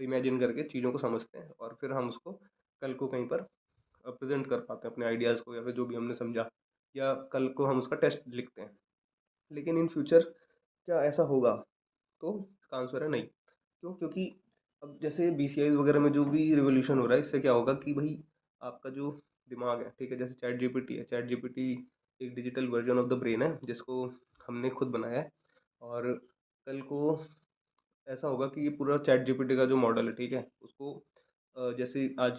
इमेजिन करके चीज़ों को समझते हैं, और फिर हम उसको कल को कहीं पर प्रेजेंट कर पाते हैं अपने आइडियाज़ को, या फिर जो भी हमने समझा, या कल को हम उसका टेस्ट लिखते हैं। लेकिन इन फ्यूचर क्या ऐसा होगा? तो इसका आंसर है नहीं। क्यों? क्योंकि अब जैसे BCIs वगैरह में जो भी रिवॉल्यूशन हो रहा है, इससे क्या होगा कि भाई आपका जो दिमाग है, ठीक है, जैसे चैट जीपीटी एक digital version of the brain है, जिसको हमने खुद बनाया है। और कल को ऐसा होगा कि ये पूरा चैट जीपीटी का जो मॉडल है, ठीक है, उसको जैसे आज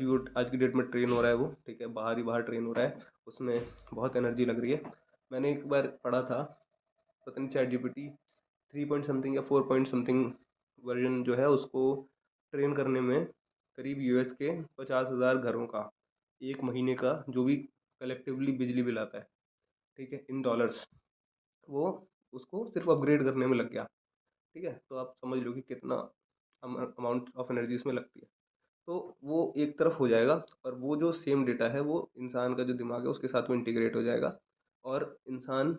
की डेट में ट्रेन हो रहा है वो, ठीक है, बाहर ही बाहर ट्रेन हो रहा है, उसमें बहुत एनर्जी लग रही है। मैंने एक बार पढ़ा था, पता नहीं चैट जीपीटी 3 पॉइंट समथिंग या 4 पॉइंट समथिंग वर्जन जो है, उसको ट्रेन करने में करीब US के 50,000 घरों का एक महीने का जो भी कलेक्टिवली बिजली बिल आता है, ठीक है, इन डॉलर्स, वो उसको सिर्फ अपग्रेड करने में लग गया। ठीक है, तो आप समझ लो कि कितना अमाउंट ऑफ एनर्जी इसमें लगती है। तो वो एक तरफ हो जाएगा, और वो जो सेम डेटा है वो इंसान का जो दिमाग है उसके साथ में इंटीग्रेट हो जाएगा, और इंसान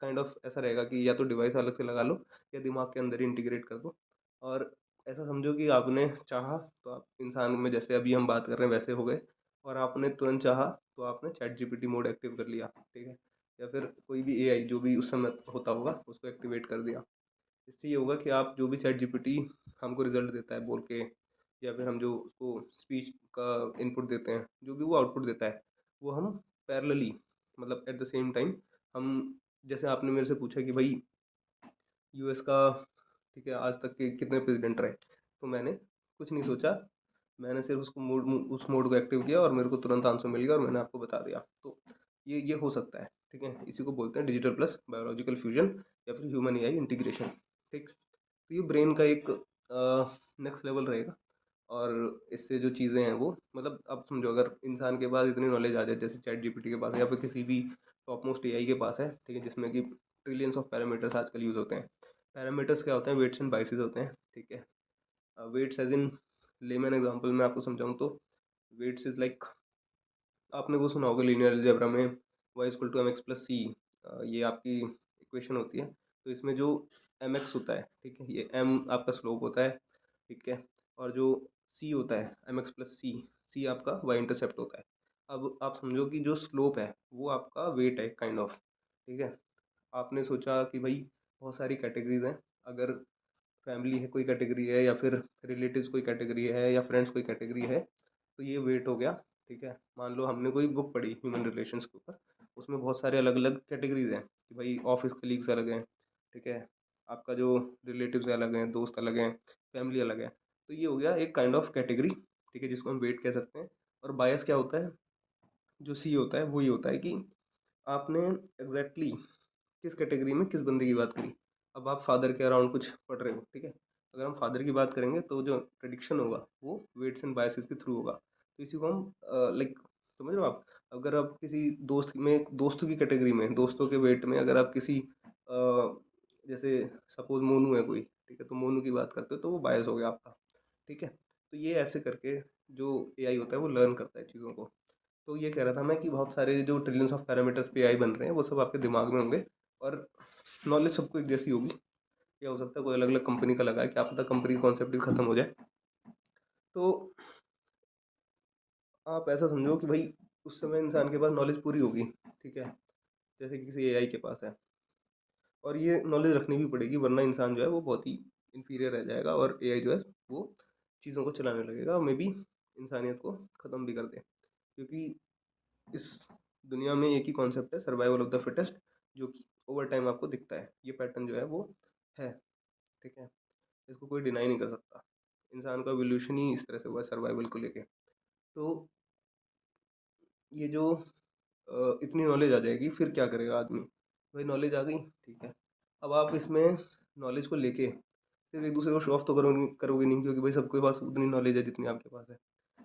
काइंड ऑफ ऐसा रहेगा कि या तो डिवाइस अलग से लगा लो, या दिमाग के अंदर ही इंटीग्रेट कर दो। और ऐसा समझो कि आपने चाहा तो आप इंसान में जैसे अभी हम बात कर रहे हैं वैसे हो गए, और आपने तुरंत चाहा तो आपने चैट जीपीटी मोड एक्टिव कर लिया, ठीक है, या फिर कोई भी एआई जो भी उस समय होता होगा उसको एक्टिवेट कर दिया। इससे ये होगा कि आप जो भी चैट जीपीटी हमको रिजल्ट देता है बोल के, या फिर हम जो उसको स्पीच का इनपुट देते हैं, जो भी वो आउटपुट देता है, वो हम पैरेलली, मतलब एट द सेम टाइम, हम, जैसे आपने मेरे से पूछा कि भाई US का, ठीक है, आज तक के कितने प्रेसिडेंट रहे, तो मैंने कुछ नहीं सोचा, मैंने सिर्फ उस मोड को एक्टिव किया और मेरे को तुरंत आंसर मिल गया और मैंने आपको बता दिया। तो ये हो सकता है, ठीक है, इसी को बोलते हैं डिजिटल प्लस बायोलॉजिकल फ्यूजन, या फिर ह्यूमन एआई इंटीग्रेशन। ठीक, तो ये ब्रेन का एक नेक्स्ट लेवल रहेगा। और इससे जो चीज़ें हैं वो, मतलब आप समझो अगर इंसान के पास इतनी नॉलेज आ जाए जैसे चैट जीपीटी के पास है, या फिर किसी भी टॉप मोस्ट एआई के पास है, ठीक है, जिसमें कि ट्रिलियंस ऑफ पैरामीटर्स आजकल यूज़ होते हैं। पैरामीटर्स क्या होते हैं? वेट्स एंड बाइसेस होते हैं, ठीक है। Weights as in layman example में आपको समझाऊँ तो, वेट्स इज लाइक, आपने वो सुना होगा लीनियर अलजेब्रा में y इक्वल टू mx+c, ये आपकी इक्वेशन होती है। तो इसमें जो mx होता है, ठीक है, ये m आपका स्लोप होता है, ठीक है, और जो c होता है mx+c, c आपका y इंटरसेप्ट होता है। अब आप समझो कि जो स्लोप है वो आपका वेट है काइंड ऑफ, ठीक है। आपने सोचा कि भाई बहुत सारी कैटेगरीज हैं, अगर फैमिली है कोई कैटेगरी है, या फिर रिलेटिव्स कोई कैटेगरी है, या फ्रेंड्स कोई कैटेगरी है, तो ये वेट हो गया, ठीक है। मान लो हमने कोई बुक पढ़ी ह्यूमन रिलेशंस के ऊपर, उसमें बहुत सारे अलग अलग कैटेगरीज हैं कि भाई ऑफिस कलीग्स अलग हैं, ठीक है, आपका जो रिलेटिव्स अलग हैं, दोस्त अलग हैं, फैमिली अलग है। तो ये हो गया एक काइंड ऑफ कैटेगरी, ठीक है, जिसको हम वेट कह सकते हैं। और बायस क्या होता है? जो सी होता है वो ये होता है कि आपने एग्जैक्टली किस कैटेगरी में किस बंदे की बात करी। अब आप फादर के अराउंड कुछ पढ़ रहे हो, ठीक है, अगर हम फादर की बात करेंगे तो जो प्रडिक्शन होगा वो वेट्स एंड बायसेस के थ्रू होगा। तो इसी को हम लाइक, समझ रहे हो आप? अगर आप किसी दोस्त में, दोस्तों की कैटेगरी में, दोस्तों के वेट में अगर आप किसी जैसे सपोज मोनू है कोई, ठीक है, तो मोनू की बात करते हो तो वो बायस हो गया आपका, ठीक है। तो ये ऐसे करके जो एआई होता है वो लर्न करता है चीज़ों को। तो ये कह रहा था मैं कि बहुत सारे जो ट्रिलियंस ऑफ पैरामीटर्स पे एआई बन रहे हैं वो सब आपके दिमाग में होंगे, और नॉलेज सबको एक जैसी होगी। या हो सकता है कोई अलग अलग कंपनी का लगा है, क्या पता कंपनी का कॉन्सेप्ट ही खत्म हो जाए। तो आप ऐसा समझो कि भाई उस समय इंसान के पास नॉलेज पूरी होगी, ठीक है, जैसे कि किसी एआई के पास है। और ये नॉलेज रखनी भी पड़ेगी, वरना इंसान जो है वो बहुत ही इन्फीरियर रह जाएगा, और एआई जो है वो चीज़ों को चलाने लगेगा और मे बी इंसानियत को ख़त्म भी कर दे। क्योंकि इस दुनिया में एक ही कॉन्सेप्ट है, सर्वाइवल ऑफ द फिटेस्ट, जो कि ओवर टाइम आपको दिखता है। ये पैटर्न जो है वो है, ठीक है, इसको कोई डिनाई नहीं कर सकता। इंसान का एवोल्यूशन ही इस तरह से हुआ है सर्वाइवल को लेके। तो ये जो इतनी नॉलेज आ जाएगी फिर क्या करेगा आदमी? भाई नॉलेज आ गई, ठीक है, अब आप इसमें नॉलेज को लेके सिर्फ एक दूसरे को शो ऑफ तो करोगे करोगे नहीं, क्योंकि भाई सबके पास उतनी नॉलेज है जितनी आपके पास है।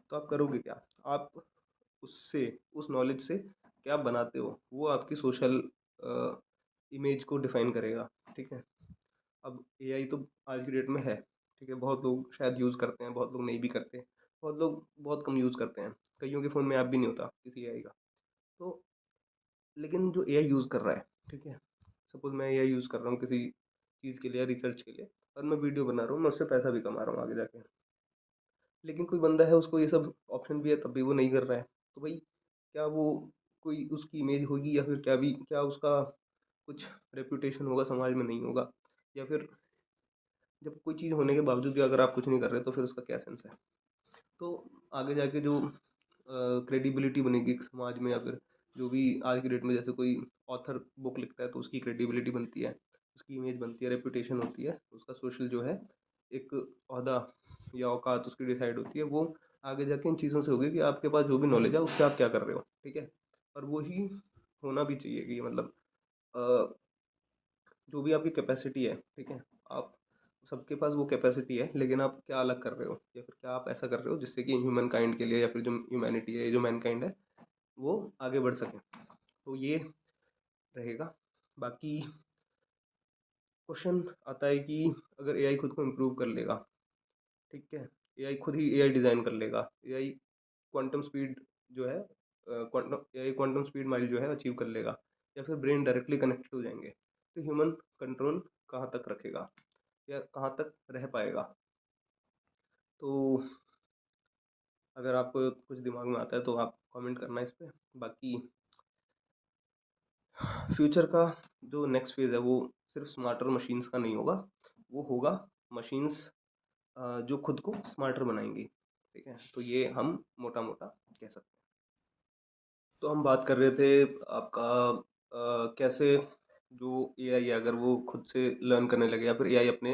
तो आप करोगे क्या? आप उससे, उस नॉलेज से क्या बनाते हो, वो आपकी सोशल इमेज को डिफाइन करेगा, ठीक है। अब एआई तो आज की डेट में है, ठीक है, बहुत लोग शायद यूज़ करते हैं, बहुत लोग नहीं भी करते, बहुत लोग बहुत कम यूज़ करते हैं, कईयों के फ़ोन में ऐप भी नहीं होता किसी एआई का। तो लेकिन जो एआई यूज़ कर रहा है, ठीक है, सपोज़ मैं एआई यूज़ कर रहा हूँ किसी चीज़ के लिए या रिसर्च के लिए, और मैं वीडियो बना रहा हूँ, मैं उससे पैसा भी कमा रहा हूँ आगे जाके। लेकिन कोई बंदा है उसको ये सब ऑप्शन भी है तब भी वो नहीं कर रहा है, तो भाई क्या वो कोई उसकी इमेज होगी, या फिर क्या उसका कुछ रेपुटेशन होगा समाज में? नहीं होगा। या फिर जब कोई चीज़ होने के बावजूद भी अगर आप कुछ नहीं कर रहे तो फिर उसका क्या सेंस है? तो आगे जाके जो क्रेडिबिलिटी बनेगी एक समाज में, या फिर जो भी आज की डेट में जैसे कोई ऑथर बुक लिखता है तो उसकी क्रेडिबिलिटी बनती है, उसकी इमेज बनती है, रेपुटेशन होती है, उसका सोशल जो है एक ओहदा या औकात उसकी डिसाइड होती है, वो आगे जाके इन चीज़ों से होगी कि आपके पास जो भी नॉलेज है उससे आप क्या कर रहे हो, ठीक है। और वो ही होना भी चाहिए कि मतलब अ, जो भी आपकी कैपेसिटी है, ठीक है, आप सबके पास वो कैपेसिटी है, लेकिन आप क्या अलग कर रहे हो, या फिर क्या आप ऐसा कर रहे हो जिससे कि ह्यूमन काइंड के लिए, या फिर जो ह्यूमैनिटी है, जो मैनकाइंड है, वो आगे बढ़ सके। तो ये रहेगा। बाकी क्वेश्चन आता है कि अगर एआई खुद को इम्प्रूव कर लेगा, ठीक है, एआई खुद ही एआई डिज़ाइन कर लेगा, एआई क्वांटम स्पीड जो है quantum AI quantum speed mile जो है अचीव कर लेगा, या फिर ब्रेन डायरेक्टली कनेक्ट हो जाएंगे, तो ह्यूमन कंट्रोल कहाँ तक रखेगा, या कहाँ तक रह पाएगा? तो अगर आपको कुछ दिमाग में आता है तो आप कमेंट करना इस पे। बाकी फ्यूचर का जो नेक्स्ट फेज़ है वो सिर्फ स्मार्टर मशीन्स का नहीं होगा, वो होगा मशीन्स जो खुद को स्मार्टर बनाएंगी, ठीक है। तो ये हम मोटा मोटा कह सकते हैं। तो हम बात कर रहे थे आपका कैसे जो एआई है अगर वो खुद से लर्न करने लगे, या फिर एआई अपने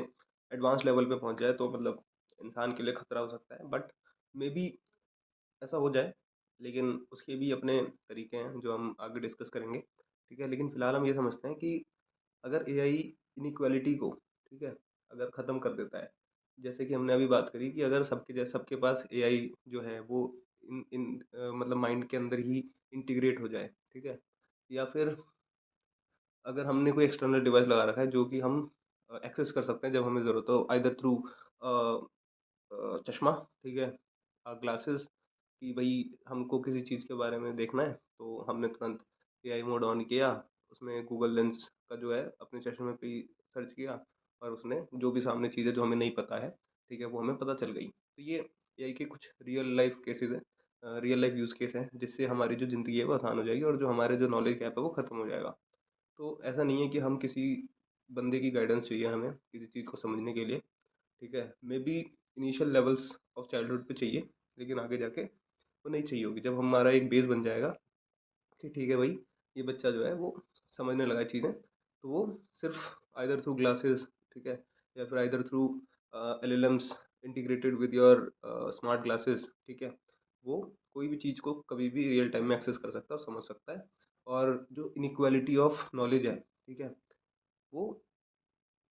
एडवांस लेवल पे पहुंच जाए, तो मतलब इंसान के लिए खतरा हो सकता है, बट मे बी ऐसा हो जाए। लेकिन उसके भी अपने तरीके हैं जो हम आगे डिस्कस करेंगे, ठीक है। लेकिन फिलहाल हम ये समझते हैं कि अगर एआई इनइक्वालिटी को, ठीक है, अगर ख़त्म कर देता है, जैसे कि हमने अभी बात करी कि अगर सबके पास एआई जो है वो इन इन मतलब माइंड के अंदर ही इंटीग्रेट हो जाए, ठीक है। या फिर अगर हमने कोई एक्सटर्नल डिवाइस लगा रखा है जो कि हम एक्सेस कर सकते हैं जब हमें ज़रूरत हो, आइदर थ्रू चश्मा, ठीक है, ग्लासेस, कि भाई हमको किसी चीज़ के बारे में देखना है तो हमने तुरंत एआई मोड ऑन किया, उसमें गूगल लेंस का जो है अपने चश्मे पे ही सर्च किया, और उसने जो भी सामने चीज़ है जो हमें नहीं पता है, ठीक है, वो हमें पता चल गई। तो ये एआई के कुछ रियल लाइफ केसेस हैं, रियल लाइफ यूज़ केस हैं, जिससे हमारी जो ज़िंदगी है वो आसान हो जाएगी, और जो हमारे जो नॉलेज गैप है वो ख़त्म हो जाएगा। तो ऐसा नहीं है कि हम किसी बंदे की गाइडेंस चाहिए हमें किसी चीज़ को समझने के लिए, ठीक है। May be initial levels of childhood पे चाहिए, लेकिन आगे जाके वो नहीं चाहिए होगी, जब हमारा एक बेस बन जाएगा कि ठीक है भाई ये बच्चा जो है वो समझने लगा है चीज़ें, तो वो सिर्फ आइदर थ्रू ग्लासेस, ठीक है, या फिर either through LLMs integrated with your smart glasses, ठीक है, वो कोई भी चीज़ को कभी भी रियल टाइम में एक्सेस कर सकता है और समझ सकता है। और जो इनइक्वालिटी ऑफ नॉलेज है, ठीक है, वो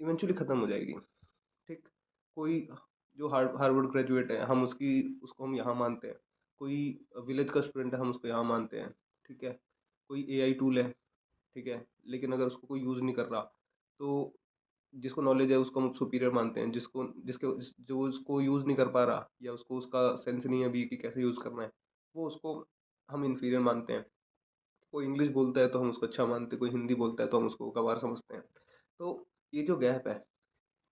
इवेंचुअली ख़त्म हो जाएगी, ठीक। कोई जो हार्वर्ड ग्रेजुएट है, हम उसकी उसको हम यहाँ मानते हैं, कोई विलेज का स्टूडेंट है हम उसको यहाँ मानते हैं, ठीक है। कोई एआई टूल है, ठीक है, लेकिन अगर उसको कोई यूज़ नहीं कर रहा, तो जिसको नॉलेज है उसको हम सुपीरियर मानते हैं, जो उसको यूज़ नहीं कर पा रहा या उसको उसका सेंस नहीं है अभी कि कैसे यूज़ करना है, वो उसको हम इन्फीरियर मानते हैं। कोई इंग्लिश बोलता है तो हम उसको अच्छा मानते हैं, कोई हिंदी बोलता है तो हम उसको गँवार समझते हैं। तो ये जो गैप है,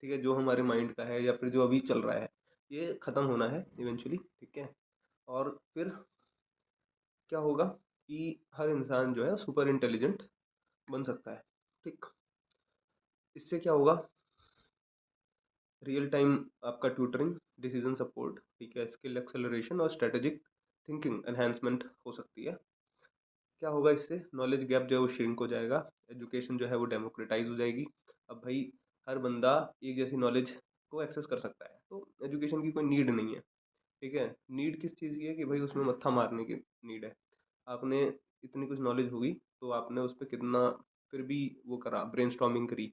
ठीक है, जो हमारे माइंड का है या फिर जो अभी चल रहा है, ये ख़त्म होना है इवेंचुअली, ठीक है। और फिर क्या होगा कि हर इंसान जो है सुपर इंटेलिजेंट बन सकता है, ठीक। इससे क्या होगा, रियल टाइम आपका ट्यूटरिंग, डिसीजन सपोर्ट, ठीक है, स्किल एक्सेलरेशन और स्ट्रेटेजिक थिंकिंग एनहांसमेंट हो सकती है। क्या होगा इससे, नॉलेज गैप जो है वो श्रिंक हो जाएगा, एजुकेशन जो है वो डेमोक्रेटाइज हो जाएगी। अब भाई हर बंदा एक जैसी नॉलेज को एक्सेस कर सकता है, तो एजुकेशन की कोई नीड नहीं है, ठीक है। नीड किस चीज़ की है कि भाई उसमें मत्था मारने की नीड है। आपने इतनी कुछ नॉलेज होगी तो आपने उस पर कितना फिर भी वो करा, ब्रेनस्टॉर्मिंग करी,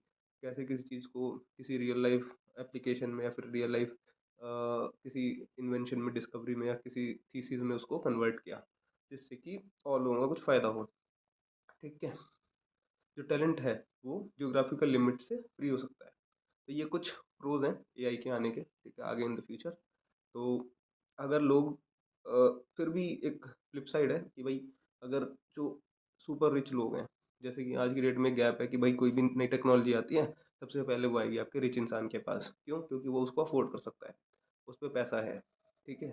कैसे किसी चीज़ को किसी रियल लाइफ एप्लीकेशन में या फिर रियल लाइफ किसी इन्वेंशन में, डिस्कवरी में या किसी थीसिस में उसको कन्वर्ट किया, जिससे कि और लोगों का कुछ फ़ायदा हो, ठीक है। जो टैलेंट है वो जियोग्राफिकल लिमिट से फ्री हो सकता है। तो ये कुछ प्रोज हैं एआई के आने के, ठीक है, आगे इन द फ्यूचर। तो अगर लोग फिर भी एक फ्लिप साइड है कि भाई अगर जो सुपर रिच लोग हैं, जैसे कि आज की डेट में गैप है कि भाई कोई भी नई टेक्नोलॉजी आती है सबसे पहले वो आएगी आपके रिच इंसान के पास, क्यों? क्योंकि वो उसको अफोर्ड कर सकता है, उस पर पैसा है, ठीक है।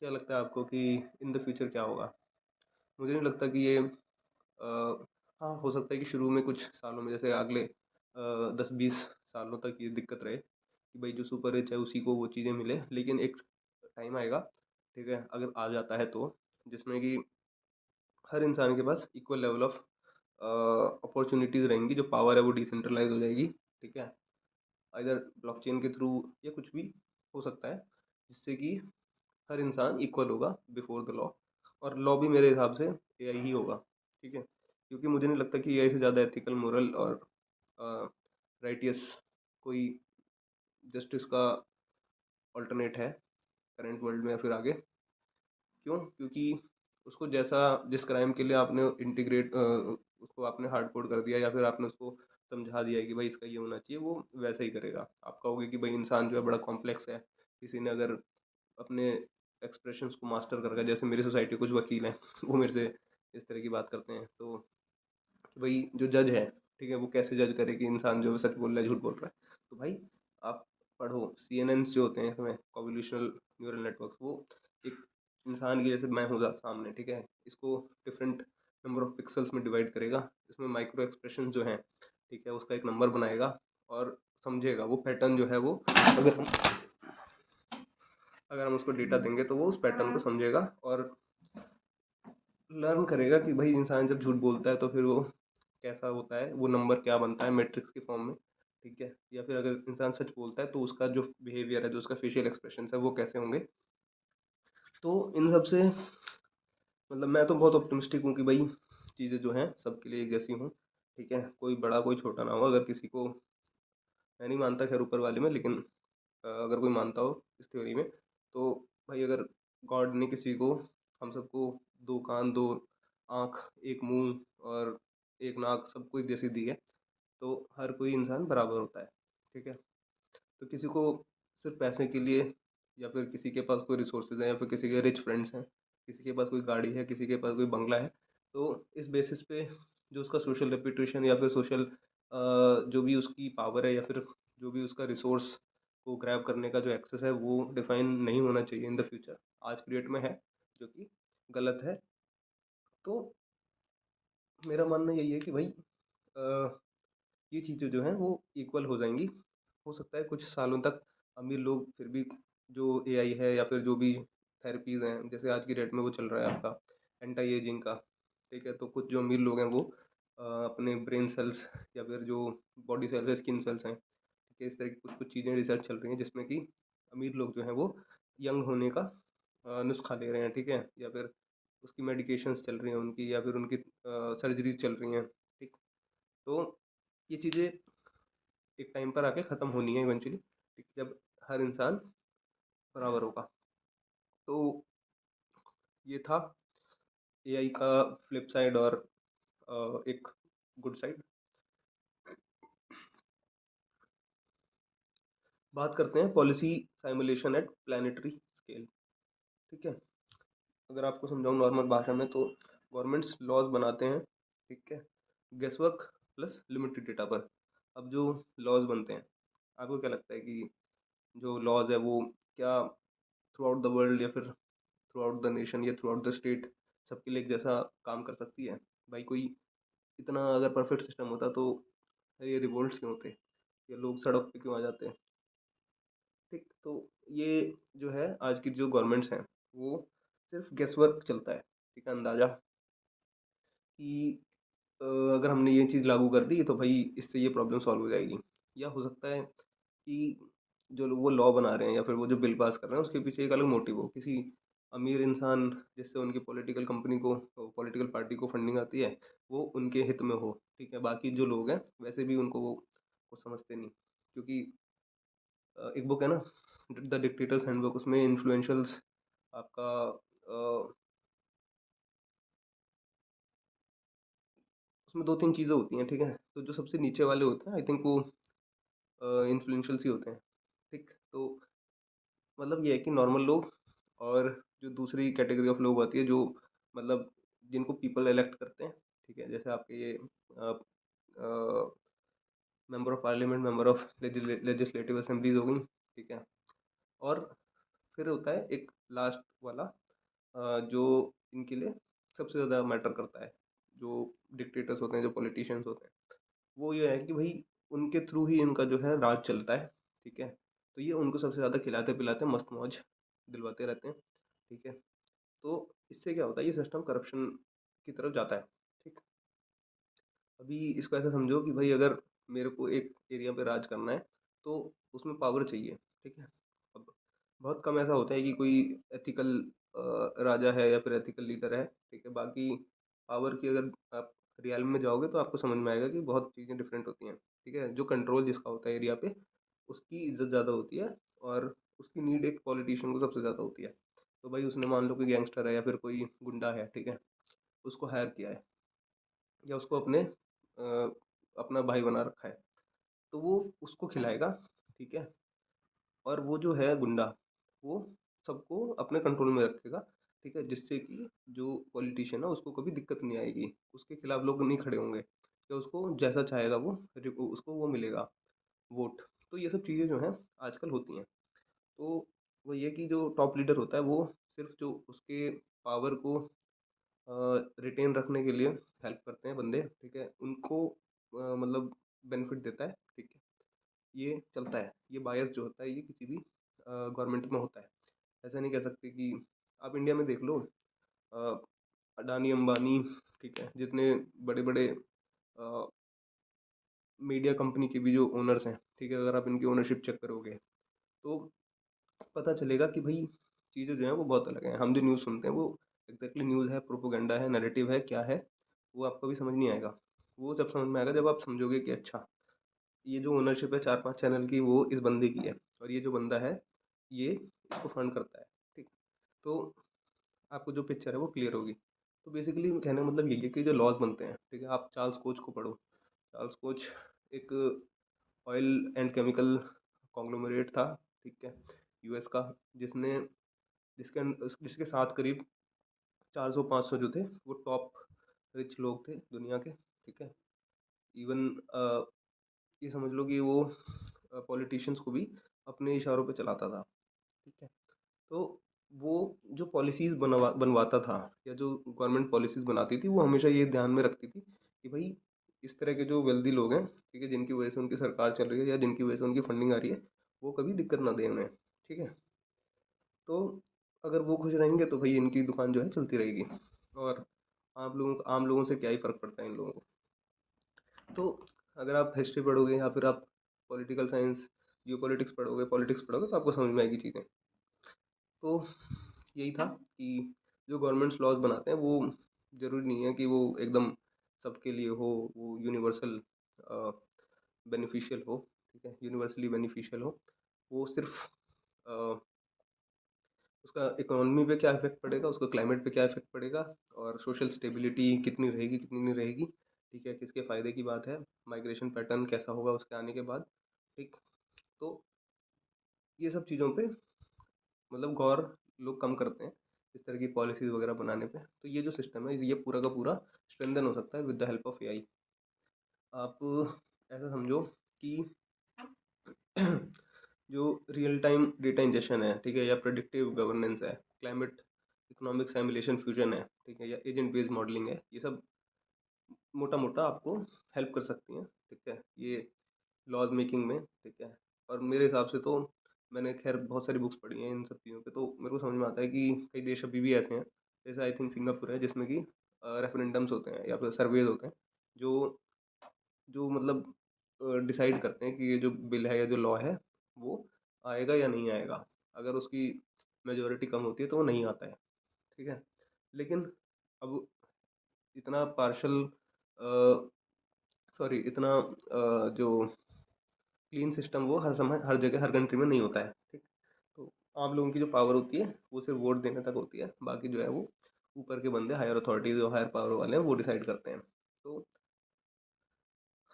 क्या लगता है आपको कि इन द फ्यूचर क्या होगा? मुझे नहीं लगता कि ये हाँ, हो सकता है कि शुरू में कुछ सालों में, जैसे अगले 10-20 सालों तक ये दिक्कत रहे कि भाई जो सुपर रिच है उसी को वो चीज़ें मिले, लेकिन एक टाइम आएगा, ठीक है, अगर आ जाता है तो, जिसमें कि हर इंसान के पास इक्वल लेवल ऑफ अपॉर्चुनिटीज़ रहेंगी, जो पावर है वो डिसेंट्रलाइज हो जाएगी, ठीक है। इधर ब्लॉकचेन के थ्रू या कुछ भी हो सकता है, जिससे कि हर इंसान इक्वल होगा बिफोर द लॉ। और लॉ भी मेरे हिसाब से एआई ही होगा, ठीक है, क्योंकि मुझे नहीं लगता कि एआई से ज़्यादा एथिकल, मोरल और राइटियस कोई जस्टिस का ऑल्टरनेट है करंट वर्ल्ड में या फिर आगे। क्यों? क्योंकि उसको जैसा, जिस क्राइम के लिए आपने उसको आपने हार्ड कोड कर दिया या फिर आपने उसको समझा दिया है कि भाई इसका ये होना चाहिए, वो वैसा ही करेगा। आप कहोगे कि भाई इंसान जो है बड़ा कॉम्प्लेक्स है, किसी ने अगर अपने एक्सप्रेशंस को मास्टर कर रखा है, जैसे मेरी सोसाइटी कुछ वकील हैं वो मेरे से इस तरह की बात करते हैं, तो कि भाई जो जज है, ठीक है, वो कैसे जज करे कि इंसान जो है सच बोल रहा है झूठ बोल रहा है। तो भाई आप पढ़ो, सीएनएन जो होते हैं इसमें कॉन्वोल्यूशनल न्यूरल नेटवर्क्स, वो एक इंसान की जैसे मैं हूँ सामने, ठीक है, इसको डिफरेंट नंबर ऑफ पिक्सल्स में डिवाइड करेगा, इसमें माइक्रो एक्सप्रेशन जो हैं, ठीक है, उसका एक नंबर बनाएगा और समझेगा वो पैटर्न जो है वो, अगर हम उसको डेटा देंगे तो वो उस पैटर्न को समझेगा और लर्न करेगा कि भाई इंसान जब झूठ बोलता है तो फिर वो कैसा होता है, वो नंबर क्या बनता है मैट्रिक्स के फॉर्म में, ठीक है। या फिर अगर इंसान सच बोलता है तो उसका जो बिहेवियर है, जो उसका फेशियल एक्सप्रेशन है, वो कैसे होंगे। तो इन सब से मतलब मैं तो बहुत ऑप्टिमिस्टिक हूँ कि भाई चीज़ें जो हैं सबके लिए एक जैसी हों, ठीक है, कोई बड़ा कोई छोटा ना हो। अगर किसी को, मैं नहीं मानता खैर ऊपर वाले में, लेकिन अगर कोई मानता हो इस थ्योरी में, तो भाई अगर गॉड ने किसी को, हम सबको दो कान, दो आँख, एक मुंह और एक नाक, सबको एक जैसी दी है, तो हर कोई इंसान बराबर होता है, ठीक है। तो किसी को सिर्फ पैसे के लिए, या फिर किसी के पास कोई रिसोर्सेज हैं या फिर किसी के रिच फ्रेंड्स हैं, किसी के पास कोई गाड़ी है, किसी के पास कोई बंगला है, तो इस बेसिस पे जो उसका सोशल रेपुटेशन या फिर सोशल जो भी उसकी पावर है या फिर जो भी उसका रिसोर्स को ग्रैब करने का जो एक्सेस है, वो डिफाइन नहीं होना चाहिए इन द फ्यूचर। आज की डेट में है, जो कि गलत है। तो मेरा मानना यही है कि भाई ये चीज़ें जो हैं वो इक्वल हो जाएंगी। हो सकता है कुछ सालों तक अमीर लोग फिर भी, जो एआई है या फिर जो भी थेरेपीज़ हैं, जैसे आज की डेट में वो चल रहा है आपका एंटी एजिंग का, ठीक है, तो कुछ जो अमीर लोग हैं वो अपने ब्रेन सेल्स या फिर जो बॉडी सेल्स है, स्किन सेल्स हैं, ठीक है, इस तरह की कुछ कुछ चीज़ें रिसर्च चल रही हैं जिसमें कि अमीर लोग जो हैं वो यंग होने का नुस्खा ले रहे हैं, ठीक है, या फिर उसकी मेडिकेशंस चल रही हैं उनकी, या फिर उनकी सर्जरीज चल रही हैं, ठीक। तो ये चीज़ें एक टाइम पर आके ख़त्म होनी है इवेंचुअली, ठीक, जब हर इंसान बराबर होगा। तो ये था एआई का फ्लिप साइड और एक गुड साइड। बात करते हैं policy simulation at planetary scale. ठीक है, अगर आपको समझाऊँ नॉर्मल भाषा में तो गवर्नमेंट्स लॉज बनाते हैं, ठीक है, गेसवर्क प्लस लिमिटेड डेटा पर। अब जो लॉज बनते हैं, आपको क्या लगता है कि जो लॉज है वो क्या थ्रू आउट द वर्ल्ड या फिर थ्रू आउट द नेशन या थ्रू आउट द स्टेट सबके लिए एक जैसा काम कर सकती है? भाई कोई इतना अगर परफेक्ट सिस्टम होता तो ये रिवोल्ट्स क्यों होते या लोग सड़क पे क्यों आ जाते? ठीक, तो ये जो है आज की जो गवर्नमेंट्स हैं वो सिर्फ गेस वर्क चलता है, ठीक है, अंदाजा कि अगर हमने ये चीज़ लागू कर दी तो भाई इससे ये प्रॉब्लम सॉल्व हो जाएगी। या हो सकता है कि जो लोग वो लॉ बना रहे हैं या फिर वो जो बिल पास कर रहे हैं उसके पीछे एक अलग मोटिव हो, किसी अमीर इंसान जिससे उनकी पॉलिटिकल कंपनी को, पॉलिटिकल पार्टी को फंडिंग आती है, वो उनके हित में हो। ठीक है, बाकी जो लोग हैं वैसे भी उनको वो कुछ समझते नहीं, क्योंकि एक बुक है ना, द डिक्टेटर्स हैंडबुक, उसमें इन्फ्लुएंशियल्स आपका उसमें दो तीन चीज़ें होती हैं, ठीक है, तो जो सबसे नीचे वाले होते हैं आई थिंक वो इन्फ्लुएंशियल्स ही होते हैं। ठीक, तो मतलब ये है कि नॉर्मल लोग और जो दूसरी कैटेगरी ऑफ लोग आती है जो मतलब जिनको पीपल इलेक्ट करते हैं, ठीक है, जैसे आपके ये member of parliament, member of legislative assemblies हो गई, ठीक है, और फिर होता है एक लास्ट वाला जो इनके लिए सबसे ज़्यादा मैटर करता है, जो डिक्टेटर्स होते हैं, जो पॉलिटिशियंस होते हैं, वो ये है कि भाई उनके थ्रू ही इनका जो है राज चलता है। ठीक है, तो ये उनको सबसे ज़्यादा खिलाते पिलाते मस्त मौज दिलवाते रहते हैं। ठीक है, तो इससे क्या होता है, ये सिस्टम करप्शन की तरफ जाता है। ठीक, अभी इसको ऐसा समझो कि भाई अगर मेरे को एक एरिया पे राज करना है तो उसमें पावर चाहिए। ठीक है, अब बहुत कम ऐसा होता है कि कोई एथिकल राजा है या फिर एथिकल लीडर है। ठीक है, बाकी पावर की अगर आप रियल में जाओगे तो आपको समझ में आएगा कि बहुत चीज़ें डिफरेंट होती हैं। ठीक है, जो कंट्रोल जिसका होता है एरिया पे उसकी इज्जत ज़्यादा होती है और उसकी नीड एक पॉलिटिशियन को सबसे ज़्यादा होती है। तो भाई उसने मान लो कोई गैंगस्टर है या फिर कोई गुंडा है, ठीक है, उसको हायर किया है या उसको अपना भाई बना रखा है, तो वो उसको खिलाएगा। ठीक है, और वो जो है गुंडा, वो सबको अपने कंट्रोल में रखेगा। ठीक है, जिससे कि जो पॉलिटिशियन है उसको कभी दिक्कत नहीं आएगी, उसके खिलाफ लोग नहीं खड़े होंगे या उसको जैसा चाहेगा वो उसको वो मिलेगा वोट। तो ये सब चीज़ें जो हैं आजकल होती हैं। तो वो ये कि जो टॉप लीडर होता है वो सिर्फ जो उसके पावर को रिटेन रखने के लिए हेल्प करते हैं बंदे, ठीक है, उनको मतलब बेनिफिट देता है। ठीक है, ये चलता है, ये बायस जो होता है ये किसी भी गवर्नमेंट में होता है। ऐसा नहीं कह सकते कि आप इंडिया में देख लो, अ, अडानी अंबानी, ठीक है, जितने बड़े बड़े मीडिया कंपनी के भी जो ओनर्स हैं, ठीक है, अगर आप इनकी ओनरशिप चेक करोगे तो पता चलेगा कि भाई चीज़ें जो हैं वो बहुत अलग हैं। हम जो न्यूज़ सुनते हैं वो एग्जैक्टली न्यूज़ है, प्रोपोगंडा है, नैरेटिव है, क्या है, वो आपको भी समझ नहीं आएगा। वो जब समझ में आएगा जब आप समझोगे कि अच्छा ये जो ओनरशिप है चार पांच चैनल की वो इस बंदे की है और ये जो बंदा है ये इसको फंड करता है। ठीक, तो आपको जो पिक्चर है वो क्लियर होगी। तो बेसिकली कहने का मतलब यही है कि जो लॉज बनते हैं, ठीक है, आप चार्ल्स कोच को पढ़ो। चार्ल्स कोच एक ऑयल एंड केमिकल कॉन्ग्लोमरेट था, ठीक है, यूएस का, जिसने जिसके साथ करीब 400-500 जो थे वो टॉप रिच लोग थे दुनिया के। ठीक है, इवन ये समझ लो कि वो पॉलिटिशियंस को भी अपने इशारों पे चलाता था। ठीक है, तो वो जो पॉलिसीज़ बनवाता था या जो गवर्नमेंट पॉलिसीज़ बनाती थी वो हमेशा ये ध्यान में रखती थी कि भाई इस तरह के जो वेल्दी लोग हैं, ठीक है, जिनकी वजह से उनकी सरकार चल रही है या जिनकी वजह से उनकी फंडिंग आ रही है, वो कभी दिक्कत ना दें उन्हें। ठीक है, तो अगर वो खुश रहेंगे तो भाई इनकी दुकान जो है चलती रहेगी और आम लोगों से क्या ही फ़र्क पड़ता है इन लोगों को। तो अगर आप हिस्ट्री पढ़ोगे या फिर आप पॉलिटिकल साइंस, जियोपॉलिटिक्स पढ़ोगे, पॉलिटिक्स पढ़ोगे तो आपको समझ में आएगी चीज़ें। तो यही था कि जो गवर्नमेंट्स लॉज बनाते हैं वो ज़रूरी नहीं है कि वो एकदम सबके लिए हो, वो यूनिवर्सल बेनिफिशियल हो। ठीक है, यूनिवर्सली बेनिफिशियल हो। वो सिर्फ अ, उसका इकोनॉमी पे क्या इफेक्ट पड़ेगा, उसका क्लाइमेट पे क्या इफेक्ट पड़ेगा और सोशल स्टेबिलिटी कितनी रहेगी कितनी नहीं रहेगी, ठीक है, किसके फ़ायदे की बात है, माइग्रेशन पैटर्न कैसा होगा उसके आने के बाद। ठीक, तो ये सब चीज़ों पे मतलब गौर लोग कम करते हैं इस तरह की पॉलिसीज़ वगैरह बनाने पे। तो ये जो सिस्टम है ये पूरा का पूरा स्ट्रेंथन हो सकता है with the help of AI. आप ऐसा समझो कि जो रियल टाइम डेटा इंजेक्शन है, ठीक है, या प्रेडिक्टिव गवर्नेंस है, क्लाइमेट इकोनॉमिक सिमुलेशन फ्यूजन है, ठीक है, या एजेंट बेस्ड मॉडलिंग है, ये सब मोटा मोटा आपको हेल्प कर सकती हैं, ठीक है, ये लॉज मेकिंग में, ठीक है। और मेरे हिसाब से तो मैंने खैर बहुत सारी बुक्स पढ़ी हैं इन सब चीज़ों पे, तो मेरे को समझ में आता है कि कई देश अभी भी ऐसे हैं, जैसे आई थिंक सिंगापुर है, जिसमें कि रेफरेंडम्स होते हैं या फिर सर्वेज होते हैं, जो जो मतलब डिसाइड करते हैं कि ये जो बिल है या जो लॉ है वो आएगा या नहीं आएगा। अगर उसकी मेजोरिटी कम होती है तो वो नहीं आता है, ठीक है। लेकिन अब इतना पार्शल सॉरी इतना जो क्लीन सिस्टम वो हर समय हर जगह हर कंट्री में नहीं होता है, ठीक। तो आम लोगों की जो पावर होती है वो सिर्फ वोट देने तक होती है, बाकी जो है वो ऊपर के बंदे हायर अथॉरिटी जो हायर पावर वाले हैं वो डिसाइड करते हैं। तो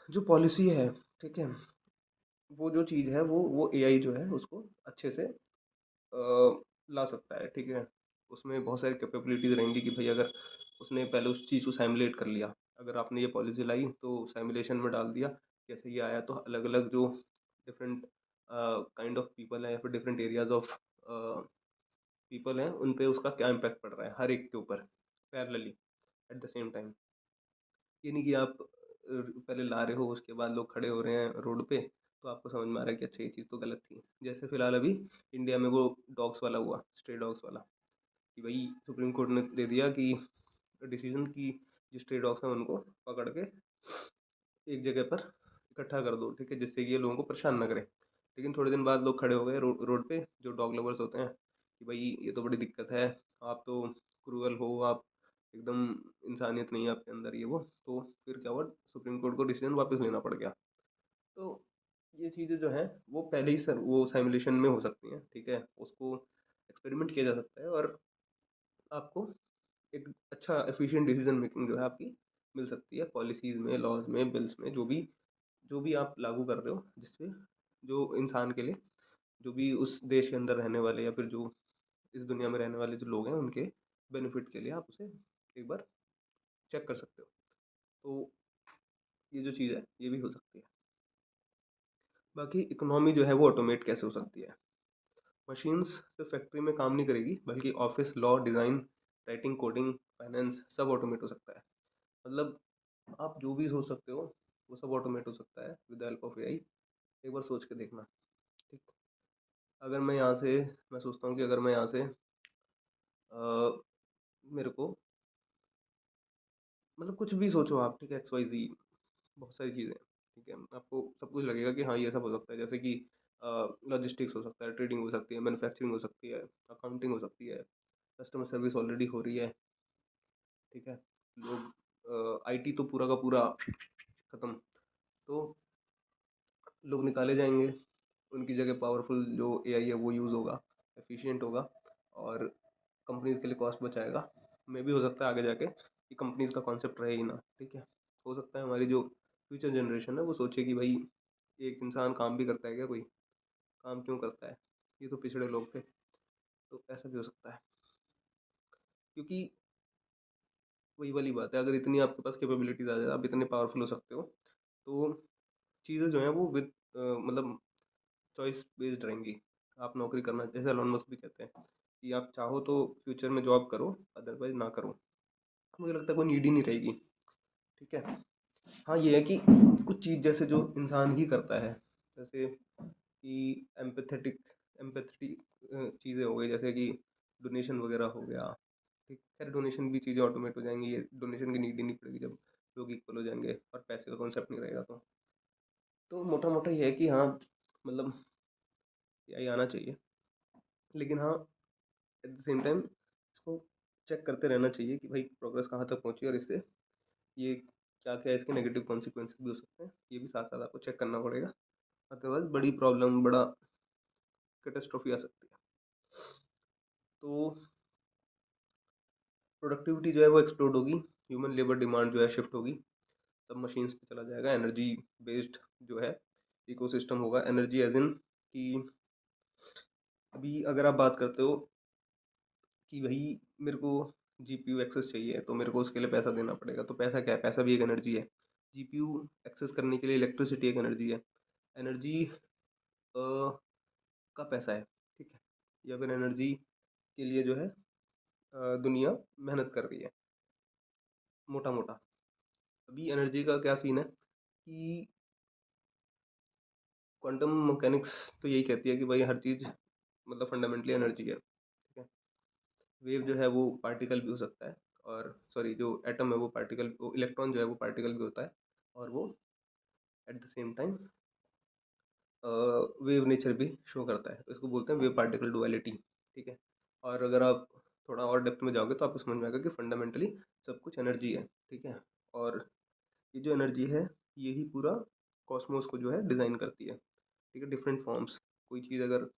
जो पॉलिसी है, ठीक है, वो जो चीज़ है वो एआई जो है उसको अच्छे से ला सकता है, ठीक है। उसमें बहुत सारी कैपेबिलिटीज़ रहेंगी कि भाई अगर उसने पहले उस चीज़ को सिमुलेट कर लिया, अगर आपने ये पॉलिसी लाई तो सिमुलेशन में डाल दिया, जैसे ये आया तो अलग अलग जो डिफरेंट काइंड ऑफ पीपल है या फिर डिफरेंट एरियाज ऑफ पीपल हैं उन पे उसका क्या इम्पैक्ट पड़ रहा है हर एक के ऊपर parallelly at the same time. ये नहीं कि आप पहले ला रहे हो उसके बाद लोग खड़े हो रहे हैं रोड पे तो आपको समझ में आ रहा है कि अच्छा ये चीज़ तो गलत थी। जैसे फिलहाल अभी इंडिया में वो डॉग्स वाला हुआ, स्ट्रे डॉग्स वाला, कि भाई सुप्रीम कोर्ट ने दे दिया कि डिसीजन की जो स्ट्रे डॉग्स हैं उनको पकड़ के एक जगह पर इकट्ठा कर दो, ठीक है, जिससे कि ये लोगों को परेशान ना करे। लेकिन थोड़े दिन बाद लोग खड़े हो गए रोड पे, जो डॉग लवर्स होते हैं, कि भाई ये तो बड़ी दिक्कत है, आप तो क्रूअल हो, आप एकदम इंसानियत नहीं है आपके अंदर, ये वो। तो फिर क्या हुआ, सुप्रीम कोर्ट को डिसीजन वापस लेना पड़ गया। तो ये चीज़ें जो हैं वो पहले ही सर वो साइमुलेशन में हो सकती हैं, ठीक है, उसको एक्सपेरिमेंट किया जा सकता है और आपको एक अच्छा एफिशिएंट डिसीजन मेकिंग जो है आपकी मिल सकती है पॉलिसीज़ में, लॉज में, बिल्स में, जो भी आप लागू कर रहे हो, जिससे जो इंसान के लिए, जो भी उस देश के अंदर रहने वाले या फिर जो इस दुनिया में रहने वाले जो लोग हैं उनके बेनिफिट के लिए आप उसे एक बार चेक कर सकते हो। तो ये जो चीज़ है ये भी हो सकती है। बाकी इकोनॉमी जो है वो ऑटोमेट कैसे हो सकती है। मशीन्स सिर्फ फैक्ट्री में काम नहीं करेगी, बल्कि office, law, design, writing, coding, finance सब ऑटोमेट हो सकता है। मतलब आप जो भी सोच सकते हो वो सब ऑटोमेट हो सकता है with the help of AI. एक बार सोच के देखना, ठीक। अगर मैं यहाँ से मैं सोचता हूँ कि अगर मैं यहाँ से मेरे को मतलब कुछ भी सोचो आप, ठीक है, एक्स वाई जी, बहुत सारी चीज़ें, ठीक है, आपको सब कुछ लगेगा कि हाँ ये सब हो सकता है, जैसे कि लॉजिस्टिक्स हो सकता है, ट्रेडिंग हो सकती है, मैन्युफैक्चरिंग हो सकती है, अकाउंटिंग हो सकती है, कस्टमर सर्विस ऑलरेडी हो रही है, ठीक है। लोग आईटी तो पूरा का पूरा ख़त्म, तो लोग निकाले जाएंगे, उनकी जगह पावरफुल जो एआई है वो यूज़ होगा, एफिशिएंट होगा और कंपनीज के लिए कॉस्ट बचाएगा। मे भी हो सकता है आगे जाके कि कंपनीज का कॉन्सेप्ट रहे ही ना, ठीक है। हो सकता है हमारी जो फ्यूचर जनरेशन है वो सोचे कि भाई एक इंसान काम भी करता है क्या, कोई काम क्यों करता है, ये तो पिछड़े लोग थे। तो ऐसा भी हो सकता है, क्योंकि वही वाली बात है, अगर इतनी आपके पास कैपेबिलिटीज आ जाए, आप इतने पावरफुल हो सकते हो, तो चीज़ें जो हैं वो विद मतलब चॉइस बेस्ड रहेंगी। आप नौकरी करना, जैसे एलोन मस्क भी कहते हैं कि आप चाहो तो फ्यूचर में जॉब करो, अदरवाइज ना करो। मुझे लगता है कोई नीड ही नहीं रहेगी, ठीक है। हाँ ये है कि कुछ चीज़ जैसे जो इंसान ही करता है, जैसे कि एम्पैथेटिक एम्पैथेटिक चीज़ें हो गई, जैसे कि डोनेशन वगैरह हो गया, ठीक। खैर डोनेशन भी चीज़ें ऑटोमेट हो जाएंगी, ये डोनेशन की नीड ही नहीं पड़ेगी जब लोग इक्वल हो जाएंगे और पैसे का कॉन्सेप्ट नहीं रहेगा। तो मोटा मोटा ये है कि हाँ मतलब यही आना चाहिए, लेकिन हाँ एट द सेम टाइम इसको चेक करते रहना चाहिए कि भाई प्रोग्रेस कहाँ तक पहुँची और इससे ये क्या क्या इसके नेगेटिव कॉन्सिक्वेंसेस भी हो सकते हैं, ये भी साथ साथ आपको चेक करना पड़ेगा, अदरवाइज बड़ी प्रॉब्लम, बड़ा कैटेस्ट्रॉफी आ सकती है। तो प्रोडक्टिविटी जो है वो एक्सप्लोड होगी, ह्यूमन लेबर डिमांड जो है शिफ्ट होगी, सब मशीन्स पे चला जाएगा, एनर्जी बेस्ड जो है इकोसिस्टम होगा, एनर्जी एज इन कि अभी अगर आप बात करते हो कि भाई मेरे को जीपीयू एक्सेस चाहिए तो मेरे को उसके लिए पैसा देना पड़ेगा, तो पैसा क्या है? पैसा भी एक एनर्जी है। जीपीयू एक्सेस करने के लिए इलेक्ट्रिसिटी एक एनर्जी है। एनर्जी का पैसा है, ठीक है? या फिर एनर्जी के लिए जो है दुनिया मेहनत कर रही है, मोटा मोटा। अभी एनर्जी का क्या सीन है कि क्वांटम मैकेनिक्स तो यही कहती है कि भाई हर चीज़ मतलब फंडामेंटली एनर्जी है, ठीक है? वेव जो है वो पार्टिकल भी हो सकता है, और सॉरी, जो एटम है वो पार्टिकल, वो इलेक्ट्रॉन जो है वो पार्टिकल भी होता है, और वो at the same time wave nature भी शो करता है। तो इसको बोलते हैं वेव पार्टिकल डुअलिटी, ठीक है? और अगर आप थोड़ा और डेप्थ में जाओगे तो आपको समझ में आएगा कि फंडामेंटली सब कुछ एनर्जी है, ठीक है? और ये जो एनर्जी है, यही पूरा कॉस्मोस को जो है डिज़ाइन करती है, ठीक है? डिफरेंट फॉर्म्स, कोई चीज़ अगर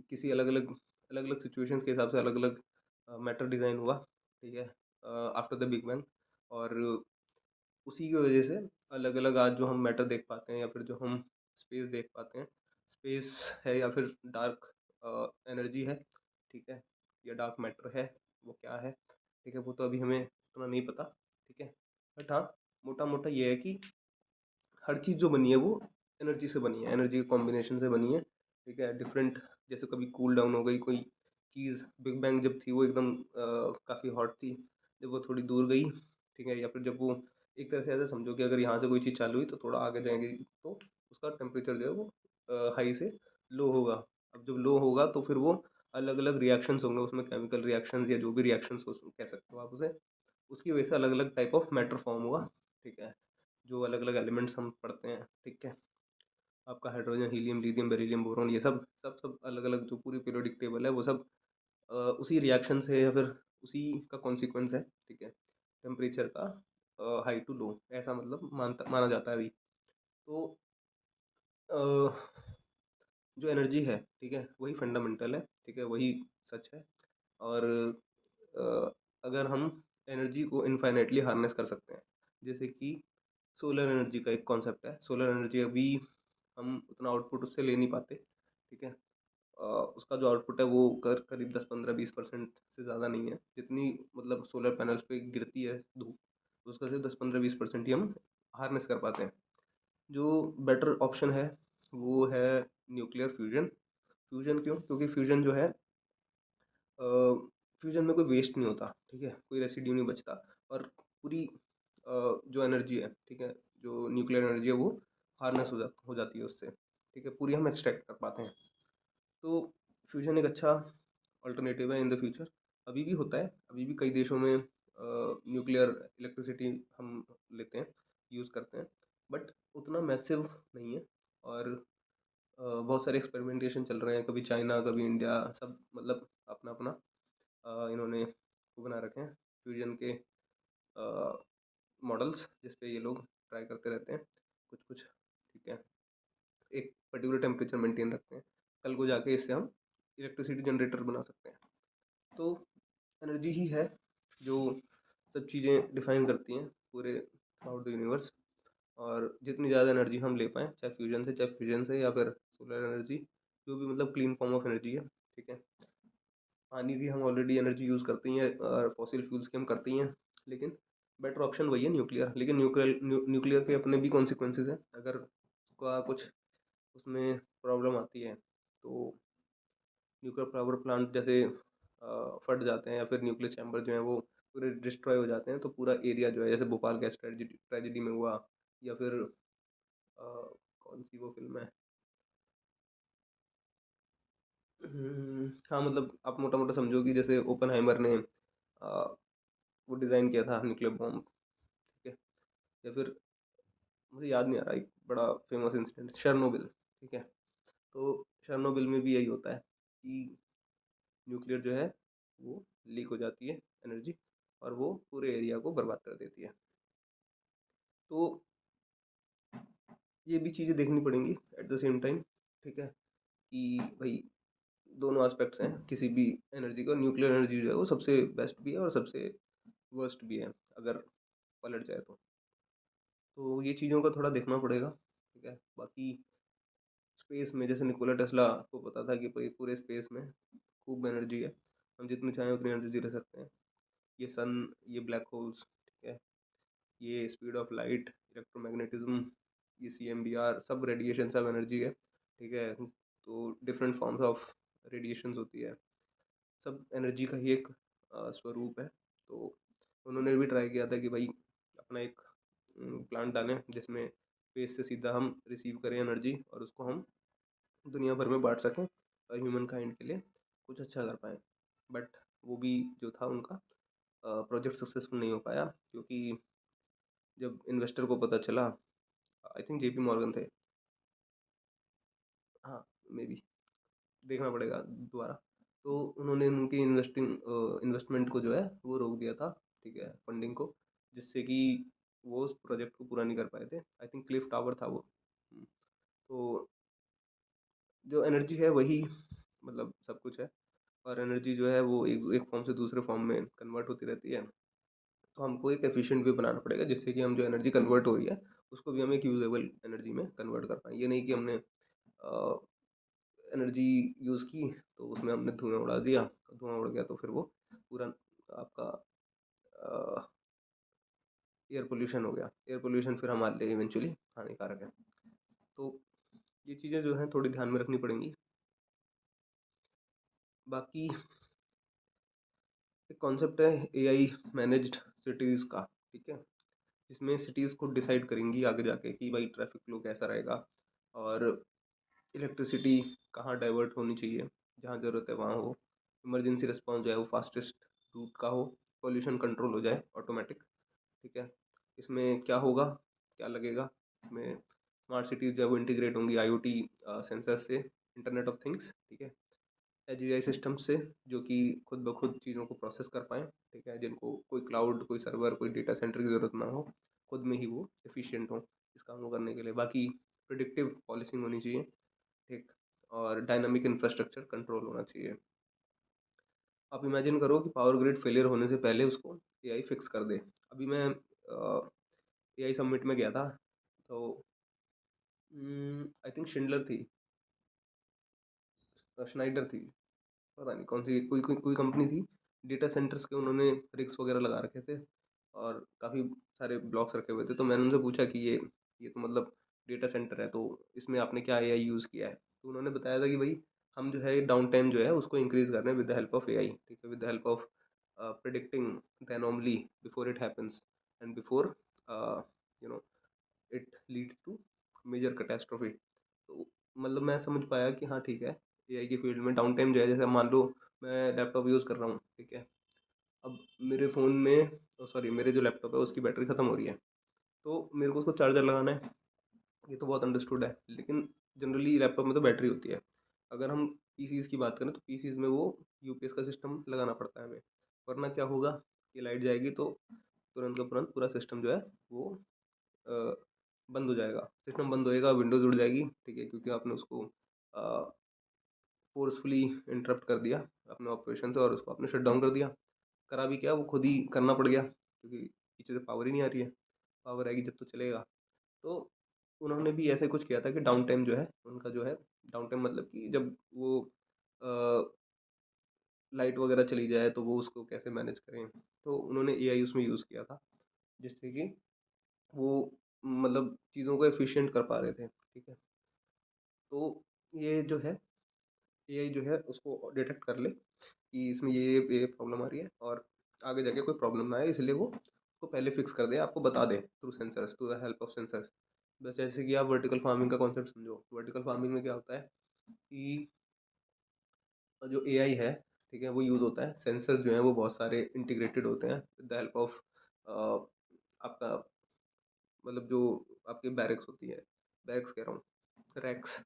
किसी अलग अलग सिचुएशंस के हिसाब से अलग अलग मैटर डिज़ाइन हुआ, ठीक है? आफ्टर द बिग बैंग, और उसी की वजह से अलग अलग आज जो हम मैटर देख पाते हैं, या फिर जो हम स्पेस देख पाते हैं, स्पेस है या फिर डार्क एनर्जी है, ठीक है? या डार्क मैटर है, वो क्या है, ठीक है? वो तो अभी हमें उतना नहीं पता, ठीक है? बट हाँ, मोटा मोटा ये है कि हर चीज़ जो बनी है वो एनर्जी से बनी है, एनर्जी के कॉम्बिनेशन से बनी है, ठीक है? डिफरेंट, जैसे कभी कूल डाउन हो गई कोई चीज़, बिग बैंग जब थी वो एकदम काफ़ी हॉट थी, जब वो थोड़ी दूर गई, ठीक है? या फिर जब वो, एक तरह से ऐसा समझो कि अगर यहाँ से कोई चीज़ चालू हुई तो थोड़ा आगे जाएगी, तो उसका टेम्परेचर जो है वो हाई से लो होगा। अब जब लो होगा तो फिर वो अलग अलग रिएक्शंस होंगे उसमें, केमिकल रिएक्शंस या जो भी रिएक्शंस हो कह सकते हो आप उसे, उसकी वजह से अलग अलग टाइप ऑफ मैटर फॉर्म हुआ, ठीक है? जो अलग अलग एलिमेंट्स हम पढ़ते हैं, ठीक है? आपका hydrogen, helium, lithium, beryllium, boron, ये सब सब सब अलग अलग जो पूरी पीरियोडिक टेबल है वो सब उसी रिएक्शन से या फिर उसी का कॉन्सिक्वेंस है, ठीक है? टेम्परेचर का हाई टू लो, ऐसा मतलब माना जाता है अभी। तो अ, जो एनर्जी है, ठीक है, वही फंडामेंटल है, ठीक है, वही सच है। और अ, अगर हम एनर्जी को इनफाइनाइटली हार्नेस कर सकते हैं, जैसे कि सोलर एनर्जी का एक कॉन्सेप्ट है। सोलर एनर्जी अभी हम उतना आउटपुट उससे ले नहीं पाते, ठीक है? उसका जो आउटपुट है वो करीब 10-15-20% से ज़्यादा नहीं है, जितनी मतलब सोलर पैनल्स पे गिरती है धूप, उसका सिर्फ 10-15-20% ही हम हार्नेस कर पाते हैं। जो बेटर ऑप्शन है वो है न्यूक्लियर फ्यूजन। फ्यूजन क्यों? क्योंकि फ्यूजन जो है, फ्यूजन में कोई वेस्ट नहीं होता, ठीक है? कोई रेसिड्यू नहीं बचता, और पूरी जो एनर्जी है, ठीक है, जो न्यूक्लियर एनर्जी है वो हार्नेस हो जाती है उससे, ठीक है? पूरी हम एक्सट्रैक्ट कर पाते हैं। तो फ्यूजन एक अच्छा अल्टरनेटिव है इन द फ्यूचर। अभी भी होता है, अभी भी कई देशों में न्यूक्लियर इलेक्ट्रिसिटी हम लेते हैं, यूज़ करते हैं, बट उतना मैसिव नहीं है। और बहुत सारे एक्सपेरिमेंटेशन चल रहे हैं, कभी चाइना कभी इंडिया, सब मतलब अपना अपना इन्होंने वो बना रखे हैं फ्यूजन के मॉडल्स, जिस पे ये लोग ट्राई करते रहते हैं कुछ कुछ, ठीक है? एक पर्टिकुलर टेम्परेचर मेंटेन रखते हैं, कल को जाके इससे हम इलेक्ट्रिसिटी जनरेटर बना सकते हैं। तो एनर्जी ही है जो सब चीज़ें डिफाइन करती हैं पूरे थ्रू आउट द यूनिवर्स। और जितनी ज़्यादा एनर्जी हम ले पाएँ, चाहे फ्यूजन से या फिर सोलर एनर्जी, जो भी मतलब क्लीन फॉर्म ऑफ एनर्जी है, ठीक है? पानी की हम ऑलरेडी एनर्जी यूज़ करते ही हैं, और फॉसिल फ्यूल्स की हम करते ही हैं, लेकिन बेटर ऑप्शन वही है न्यूक्लियर। लेकिन न्यूक्लियर के अपने भी कॉन्सिक्वेंसेज हैं, अगर का कुछ उसमें प्रॉब्लम आती है तो न्यूक्लियर पावर प्लांट जैसे फट जाते हैं, या फिर न्यूक्लियर चैम्बर जो है वो पूरे डिस्ट्रॉय हो जाते हैं, तो पूरा एरिया जो है, जैसे भोपाल गैस ट्रेजिडी ट्रेजिडी में हुआ, या फिर कौन सी वो फिल्म है, हाँ मतलब आप मोटा मोटा समझो कि जैसे ओपनहाइमर ने वो डिज़ाइन किया था न्यूक्लियर बॉम्ब, ठीक है? या फिर मुझे याद नहीं आ रहा, एक बड़ा फेमस इंसिडेंट शर्नोबिल, ठीक है? तो शर्नोबिल में भी यही होता है कि न्यूक्लियर जो है वो लीक हो जाती है एनर्जी, और वो पूरे एरिया को बर्बाद कर देती है। तो ये भी चीज़ें देखनी पड़ेंगी एट द सेम टाइम, ठीक है? कि भाई दोनों एस्पेक्ट्स हैं किसी भी एनर्जी का। न्यूक्लियर एनर्जी जो है वो सबसे बेस्ट भी है और सबसे वर्स्ट भी है, अगर पलट जाए तो ये चीज़ों का थोड़ा देखना पड़ेगा, ठीक है? बाकी स्पेस में, जैसे निकोला टेस्ला को पता था कि भाई पूरे स्पेस में खूब एनर्जी है, हम जितनी चाहें उतनी एनर्जी ले सकते हैं। ये सन, ये ब्लैक होल्स, ठीक है, ये स्पीड ऑफ लाइट, इलेक्ट्रोमैग्नेटिज्म, ये CMBR, सब रेडिएशन, सब एनर्जी है, ठीक है। तो डिफरेंट फॉर्म्स ऑफ रेडिएशंस होती है, सब एनर्जी का ही एक स्वरूप है। तो उन्होंने भी ट्राई किया था कि भाई अपना एक प्लांट डालें जिसमें स्पेस से सीधा हम रिसीव करें एनर्जी और उसको हम दुनिया भर में बांट सकें और ह्यूमन काइंड के लिए कुछ अच्छा कर पाएँ। बट वो भी जो था उनका प्रोजेक्ट सक्सेसफुल नहीं हो पाया, क्योंकि जब इन्वेस्टर को पता चला, आई थिंक JP मॉर्गन थे, हाँ, मे बी, देखना पड़ेगा दोबारा। तो उन्होंने उनकी इन्वेस्टमेंट को जो है वो रोक दिया था, ठीक है, फंडिंग को, जिससे कि वो उस प्रोजेक्ट को पूरा नहीं कर पाए थे। आई थिंक क्लिफ टावर था वो। तो जो एनर्जी है वही मतलब सब कुछ है, और एनर्जी जो है वो एक एक फॉर्म से दूसरे फॉर्म में कन्वर्ट होती रहती है। तो हमको एक एफिशिएंट वे बनाना पड़ेगा जिससे कि हम जो एनर्जी कन्वर्ट हो रही है उसको भी हम एक यूजेबल एनर्जी में कन्वर्ट कर पाएँ। ये नहीं कि हमने एनर्जी यूज़ की तो उसमें हमने धुआं उड़ा दिया, धुआं उड़ गया तो फिर वो पूरा आपका एयर पोल्यूशन हो गया। एयर पोल्यूशन फिर हमारे लिए इवेंचुअली हानिकारक है। तो ये चीज़ें जो हैं थोड़ी ध्यान में रखनी पड़ेंगी। बाकी एक कॉन्सेप्ट है AI मैनेज्ड सिटीज़ का, ठीक है, जिसमें सिटीज़ खुद डिसाइड करेंगी आगे जाके कि भाई ट्रैफिक फ्लो कैसा रहेगा, और इलेक्ट्रिसिटी कहाँ डाइवर्ट होनी चाहिए, जहाँ ज़रूरत है वहाँ हो, इमरजेंसी रिस्पॉन्स जो है वो फास्टेस्ट रूट का हो, पॉल्यूशन कंट्रोल हो जाए ऑटोमेटिक, ठीक है। इसमें क्या होगा, क्या लगेगा, इसमें स्मार्ट सिटीज़ जो है वो इंटीग्रेट होंगी IoT सेंसर से, इंटरनेट ऑफ थिंग्स, ठीक है, AGI सिस्टम से, जो कि खुद ब खुद चीज़ों को प्रोसेस कर पाएँ, ठीक है, जिनको कोई क्लाउड, कोई सर्वर, कोई डेटा सेंटर की ज़रूरत ना हो, खुद में ही वो एफिशिएंट हों इस काम को करने के लिए। बाकी प्रिडिक्टिव पॉलिसिंग होनी चाहिए, ठीक, और डायनामिक इंफ्रास्ट्रक्चर कंट्रोल होना चाहिए। आप इमेजिन करो कि पावर ग्रिड फेलियर होने से पहले उसको AI फिक्स कर दे। अभी मैं AI समिट में गया था, तो आई थिंक शिंडलर थी, श्नाइडर थी, पता नहीं कौन सी, कोई कंपनी थी। डेटा सेंटर्स के उन्होंने रिग्स वगैरह लगा रखे थे और काफ़ी सारे ब्लॉक्स रखे हुए थे। तो मैंने उनसे पूछा कि ये तो मतलब डेटा सेंटर है, तो इसमें आपने क्या AI यूज़ किया है? तो उन्होंने बताया था कि भाई हम जो है डाउन टाइम जो है उसको इंक्रीज़ कर रहे हैं with the help of AI, ठीक है, with the help of predicting the anomaly before it happens and before you know it leads to major catastrophe. तो मतलब मैं समझ पाया कि हाँ ठीक है, AI की फील्ड में डाउन टाइम जो है, जैसे मान लो मैं लैपटॉप यूज़ कर रहा हूँ, ठीक है, अब मेरे फ़ोन में, सॉरी, मेरे जो लैपटॉप है उसकी बैटरी ख़त्म हो रही है, तो मेरे को उसको चार्जर लगाना है, ये तो बहुत अंडरस्टूड है, लेकिन जनरली लैपटॉप में तो बैटरी होती है। अगर हम PCs की बात करें तो PCs में वो UPS का सिस्टम लगाना पड़ता है हमें, वरना क्या होगा कि लाइट जाएगी तो तुरंत का तुरंत पूरा सिस्टम जो है वो अ, बंद हो जाएगा, सिस्टम बंद होएगा, विंडोज़ उड़ जाएगी, ठीक है, क्योंकि आपने उसको फोर्सफुली इंटरप्ट कर दिया अपने ऑपरेशन से और उसको आपने शट डाउन कर दिया। करा भी क्या, वो खुद ही करना पड़ गया, क्योंकि पीछे से पावर ही नहीं आ रही है, पावर आएगी जब तो चलेगा। तो उन्होंने भी ऐसे कुछ किया था कि डाउन टाइम जो है उनका जो है, डाउन टाइम मतलब कि जब वो लाइट वगैरह चली जाए तो वो उसको कैसे मैनेज करें, तो उन्होंने AI उसमें यूज़ किया था, जिससे कि वो मतलब चीज़ों को एफिशिएंट कर पा रहे थे, ठीक है। तो ये जो है AI जो है उसको डिटेक्ट कर ले कि इसमें ये प्रॉब्लम आ रही है, और आगे जाके कोई प्रॉब्लम ना आए, इसलिए वो उसको पहले फिक्स कर दे, आपको बता दे through sensors, through the help of sensors. बस जैसे कि आप वर्टिकल फार्मिंग का कॉन्सेप्ट समझो, वर्टिकल फार्मिंग में क्या होता है कि जो AI है, ठीक है, वो यूज़ होता है, सेंसर्स जो हैं वो बहुत सारे इंटीग्रेटेड होते हैं विद द हेल्प ऑफ आपका मतलब जो आपकी बैरक्स होती है, बैरक्स कह रहा हूँ, रैक्स,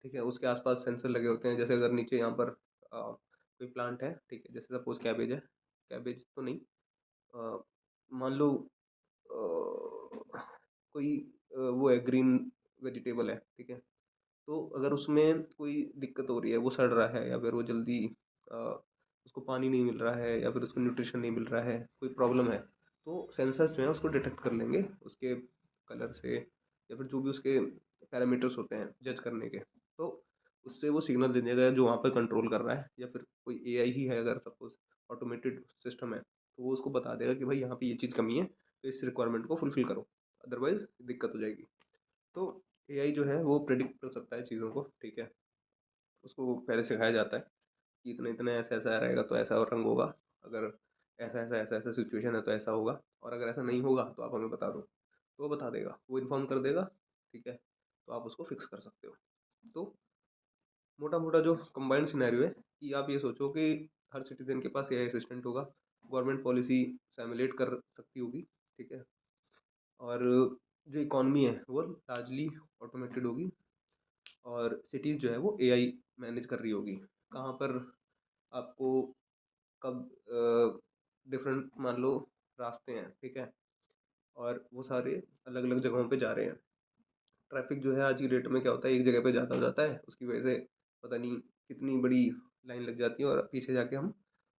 ठीक है, उसके आसपास सेंसर लगे होते हैं। जैसे अगर नीचे यहाँ पर कोई प्लांट है, ठीक है, जैसे सपोज कैबेज है, कैबेज तो नहीं, अ, मान लो कोई वो है, ग्रीन वेजिटेबल है, ठीक है, तो अगर उसमें कोई दिक्कत हो रही है, वो सड़ रहा है या फिर वो जल्दी अ, उसको पानी नहीं मिल रहा है या फिर उसको न्यूट्रिशन नहीं मिल रहा है, कोई प्रॉब्लम है, तो सेंसर्स जो है उसको डिटेक्ट कर लेंगे उसके कलर से या फिर जो भी उसके पैरामीटर्स होते हैं जज करने के। तो उससे वो सिग्नल दे देगा जो वहाँ पर कंट्रोल कर रहा है, या फिर कोई एआई ही है अगर सपोज़ ऑटोमेटेड सिस्टम है, तो वो उसको बता देगा कि भाई यहाँ पे ये चीज़ कमी है, तो इस रिक्वायरमेंट को फुलफ़िल करो, अदरवाइज़ दिक्कत हो जाएगी। तो एआई जो है वो प्रेडिक्ट कर सकता है चीज़ों को, ठीक है? उसको पहले सिखाया जाता है कि इतने-इतने ऐसा-ऐसा रहेगा तो ऐसा रंग होगा, अगर ऐसा-ऐसा, ऐसा-ऐसा सिचुएशन है तो ऐसा होगा, और अगर ऐसा नहीं होगा तो आप हमें बता दो। तो वो बता देगा, वो इन्फॉर्म कर देगा, ठीक है? तो आप उसको फिक्स कर सकते हो। तो मोटा-मोटा जो कंबाइंड सिनेरियो है कि आप ये सोचो कि हर सिटीज़न के पास एआई असिस्टेंट होगा, गवर्नमेंट पॉलिसी सिमुलेट कर सकती होगी, ठीक है? और जो इकॉनमी है वो लार्जली ऑटोमेटेड होगी, और सिटीज़ जो है वो एआई मैनेज कर रही होगी। कहाँ पर आपको कब डिफरेंट मान लो रास्ते हैं, ठीक है? और वो सारे अलग-अलग जगहों पे जा रहे हैं। ट्रैफ़िक जो है आज की डेट में क्या होता है, एक जगह पे ज़्यादा हो जाता है, उसकी वजह से पता नहीं कितनी बड़ी लाइन लग जाती है और पीछे जाके हम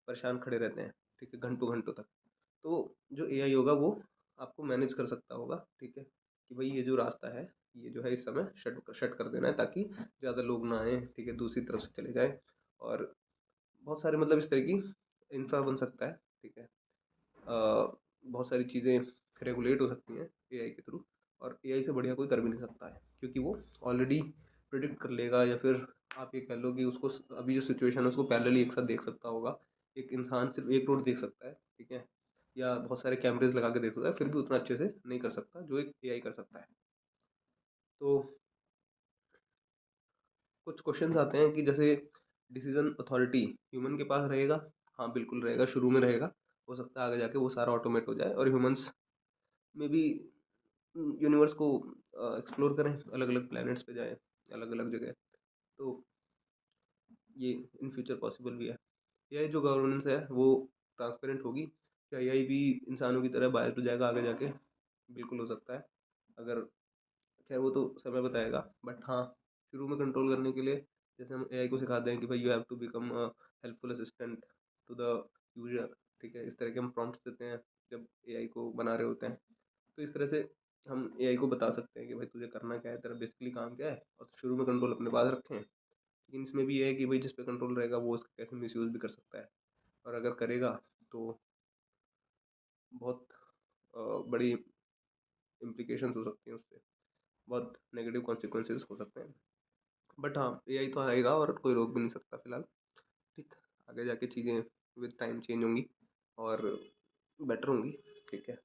परेशान खड़े रहते हैं, ठीक है? घंटों-घंटों तक। तो जो एआई होगा वो आपको मैनेज कर सकता होगा, ठीक है? कि भई ये जो रास्ता है, ये जो है इस समय शट कर देना है ताकि ज़्यादा लोग ना आएँ, ठीक है? दूसरी तरफ से चले जाएँ, और बहुत सारे मतलब इस तरह की इंफ्रा बन सकता है, ठीक है? बहुत सारी चीज़ें रेगुलेट हो सकती हैं एआई के थ्रू, और एआई से बढ़िया कोई कर भी नहीं सकता है, क्योंकि वो ऑलरेडी प्रेडिक्ट कर लेगा, या फिर आप ये कह लो कि उसको अभी जो सिचुएशन है उसको पैरेलली एक साथ देख सकता होगा। एक इंसान सिर्फ एक रोड देख सकता है, ठीक है? या बहुत सारे कैमरेज लगा के देख सकता है, फिर भी उतना अच्छे से नहीं कर सकता जो एक एआई कर सकता है। तो कुछ क्वेश्चंस आते हैं कि जैसे डिसीजन अथॉरिटी ह्यूमन के पास रहेगा? हाँ, बिल्कुल रहेगा, शुरू में रहेगा। हो सकता है आगे जाके वो सारा ऑटोमेट हो जाए और ह्यूमन्स में भी यूनिवर्स को एक्सप्लोर करें, अलग-अलग प्लैनेट्स पे जाएँ, अलग-अलग जगह। तो ये इन फ्यूचर पॉसिबल भी है। एआई जो गवर्नेंस है वो ट्रांसपेरेंट होगी। क्या एआई भी इंसानों की तरह बायस्ड हो जाएगा आगे जाके? बिल्कुल हो सकता है। अगर खैर वो तो समय बताएगा, बट हाँ, शुरू में कंट्रोल करने के लिए जैसे हम एआई को सिखाते हैं कि भाई you have to become a helpful assistant to the user, ठीक है? इस तरह के हम प्रॉम्प्ट्स देते हैं जब एआई को बना रहे होते हैं। तो इस तरह से हम एआई को बता सकते हैं कि भाई तुझे करना क्या है, तेरा बेसिकली काम क्या है, और शुरू में कंट्रोल अपने पास रखें। लेकिन इसमें भी ये है कि भाई जिस पे कंट्रोल रहेगा वो उसका कैसे मिसयूज़ भी कर सकता है, और अगर करेगा तो बहुत बड़ी इम्प्लीकेशंस हो सकती हैं उससे, बहुत नेगेटिव कॉन्सिक्वेंसेस हो सकते हैं। बट हाँ, एआई तो आएगा और कोई रोक भी नहीं सकता फिलहाल, ठीक। आगे जाके चीज़ें विद टाइम चेंज होंगी और बेटर होंगी, ठीक है।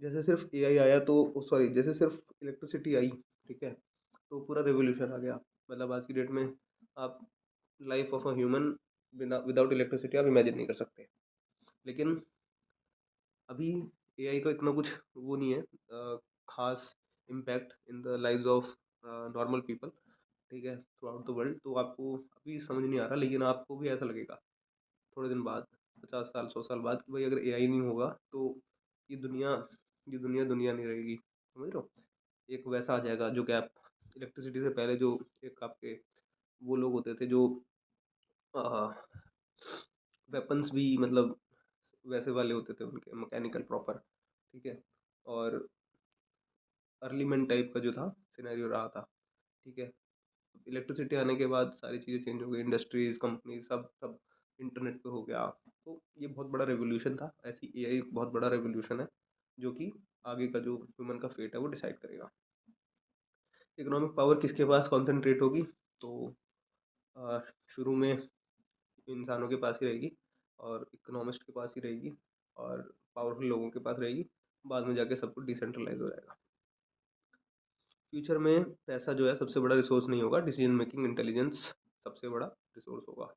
जैसे सिर्फ एआई आया तो सॉरी, जैसे सिर्फ इलेक्ट्रिसिटी आई, ठीक है, तो पूरा रेवोल्यूशन आ गया। मतलब आज की डेट में आप life of a human without electricity आप इमेजिन नहीं कर सकते। लेकिन अभी एआई का इतना कुछ वो नहीं है, खास impact in the lives of normal people, ठीक है, थ्रू आउट द वर्ल्ड। तो आपको अभी समझ नहीं आ रहा, लेकिन आपको भी ऐसा लगेगा थोड़े दिन बाद, 50 साल 100 साल बाद, कि भाई अगर एआई नहीं होगा तो ये दुनिया दुनिया नहीं रहेगी, समझ रहे हो? एक वैसा आ जाएगा जो गैप, इलेक्ट्रिसिटी से पहले जो एक आपके वो लोग होते थे जो वेपन्स भी मतलब वैसे वाले होते थे उनके, मैकेनिकल प्रॉपर, ठीक है। और अर्ली मैन टाइप का जो था सिनेरियो रहा था, ठीक है। इलेक्ट्रिसिटी आने के बाद सारी चीज़ें चेंज हो गई, इंडस्ट्रीज कंपनी सब सब इंटरनेट पे हो गया। तो ये बहुत बड़ा रेवोल्यूशन था, ऐसी एआई एक बहुत बड़ा रेवोल्यूशन है जो कि आगे का जो ह्यूमन का फेट है वो डिसाइड करेगा। इकोनॉमिक पावर किसके पास कॉन्सेंट्रेट होगी? तो अ, शुरू में इंसानों के पास ही रहेगी, और इकोनॉमिस्ट के पास ही रहेगी, और पावरफुल लोगों के पास रहेगी। बाद में जाके सब कुछ डिसेंट्रलाइज हो जाएगा। फ्यूचर में पैसा जो है सबसे बड़ा रिसोर्स नहीं होगा, डिसीजन मेकिंग इंटेलिजेंस सबसे बड़ा रिसोर्स होगा।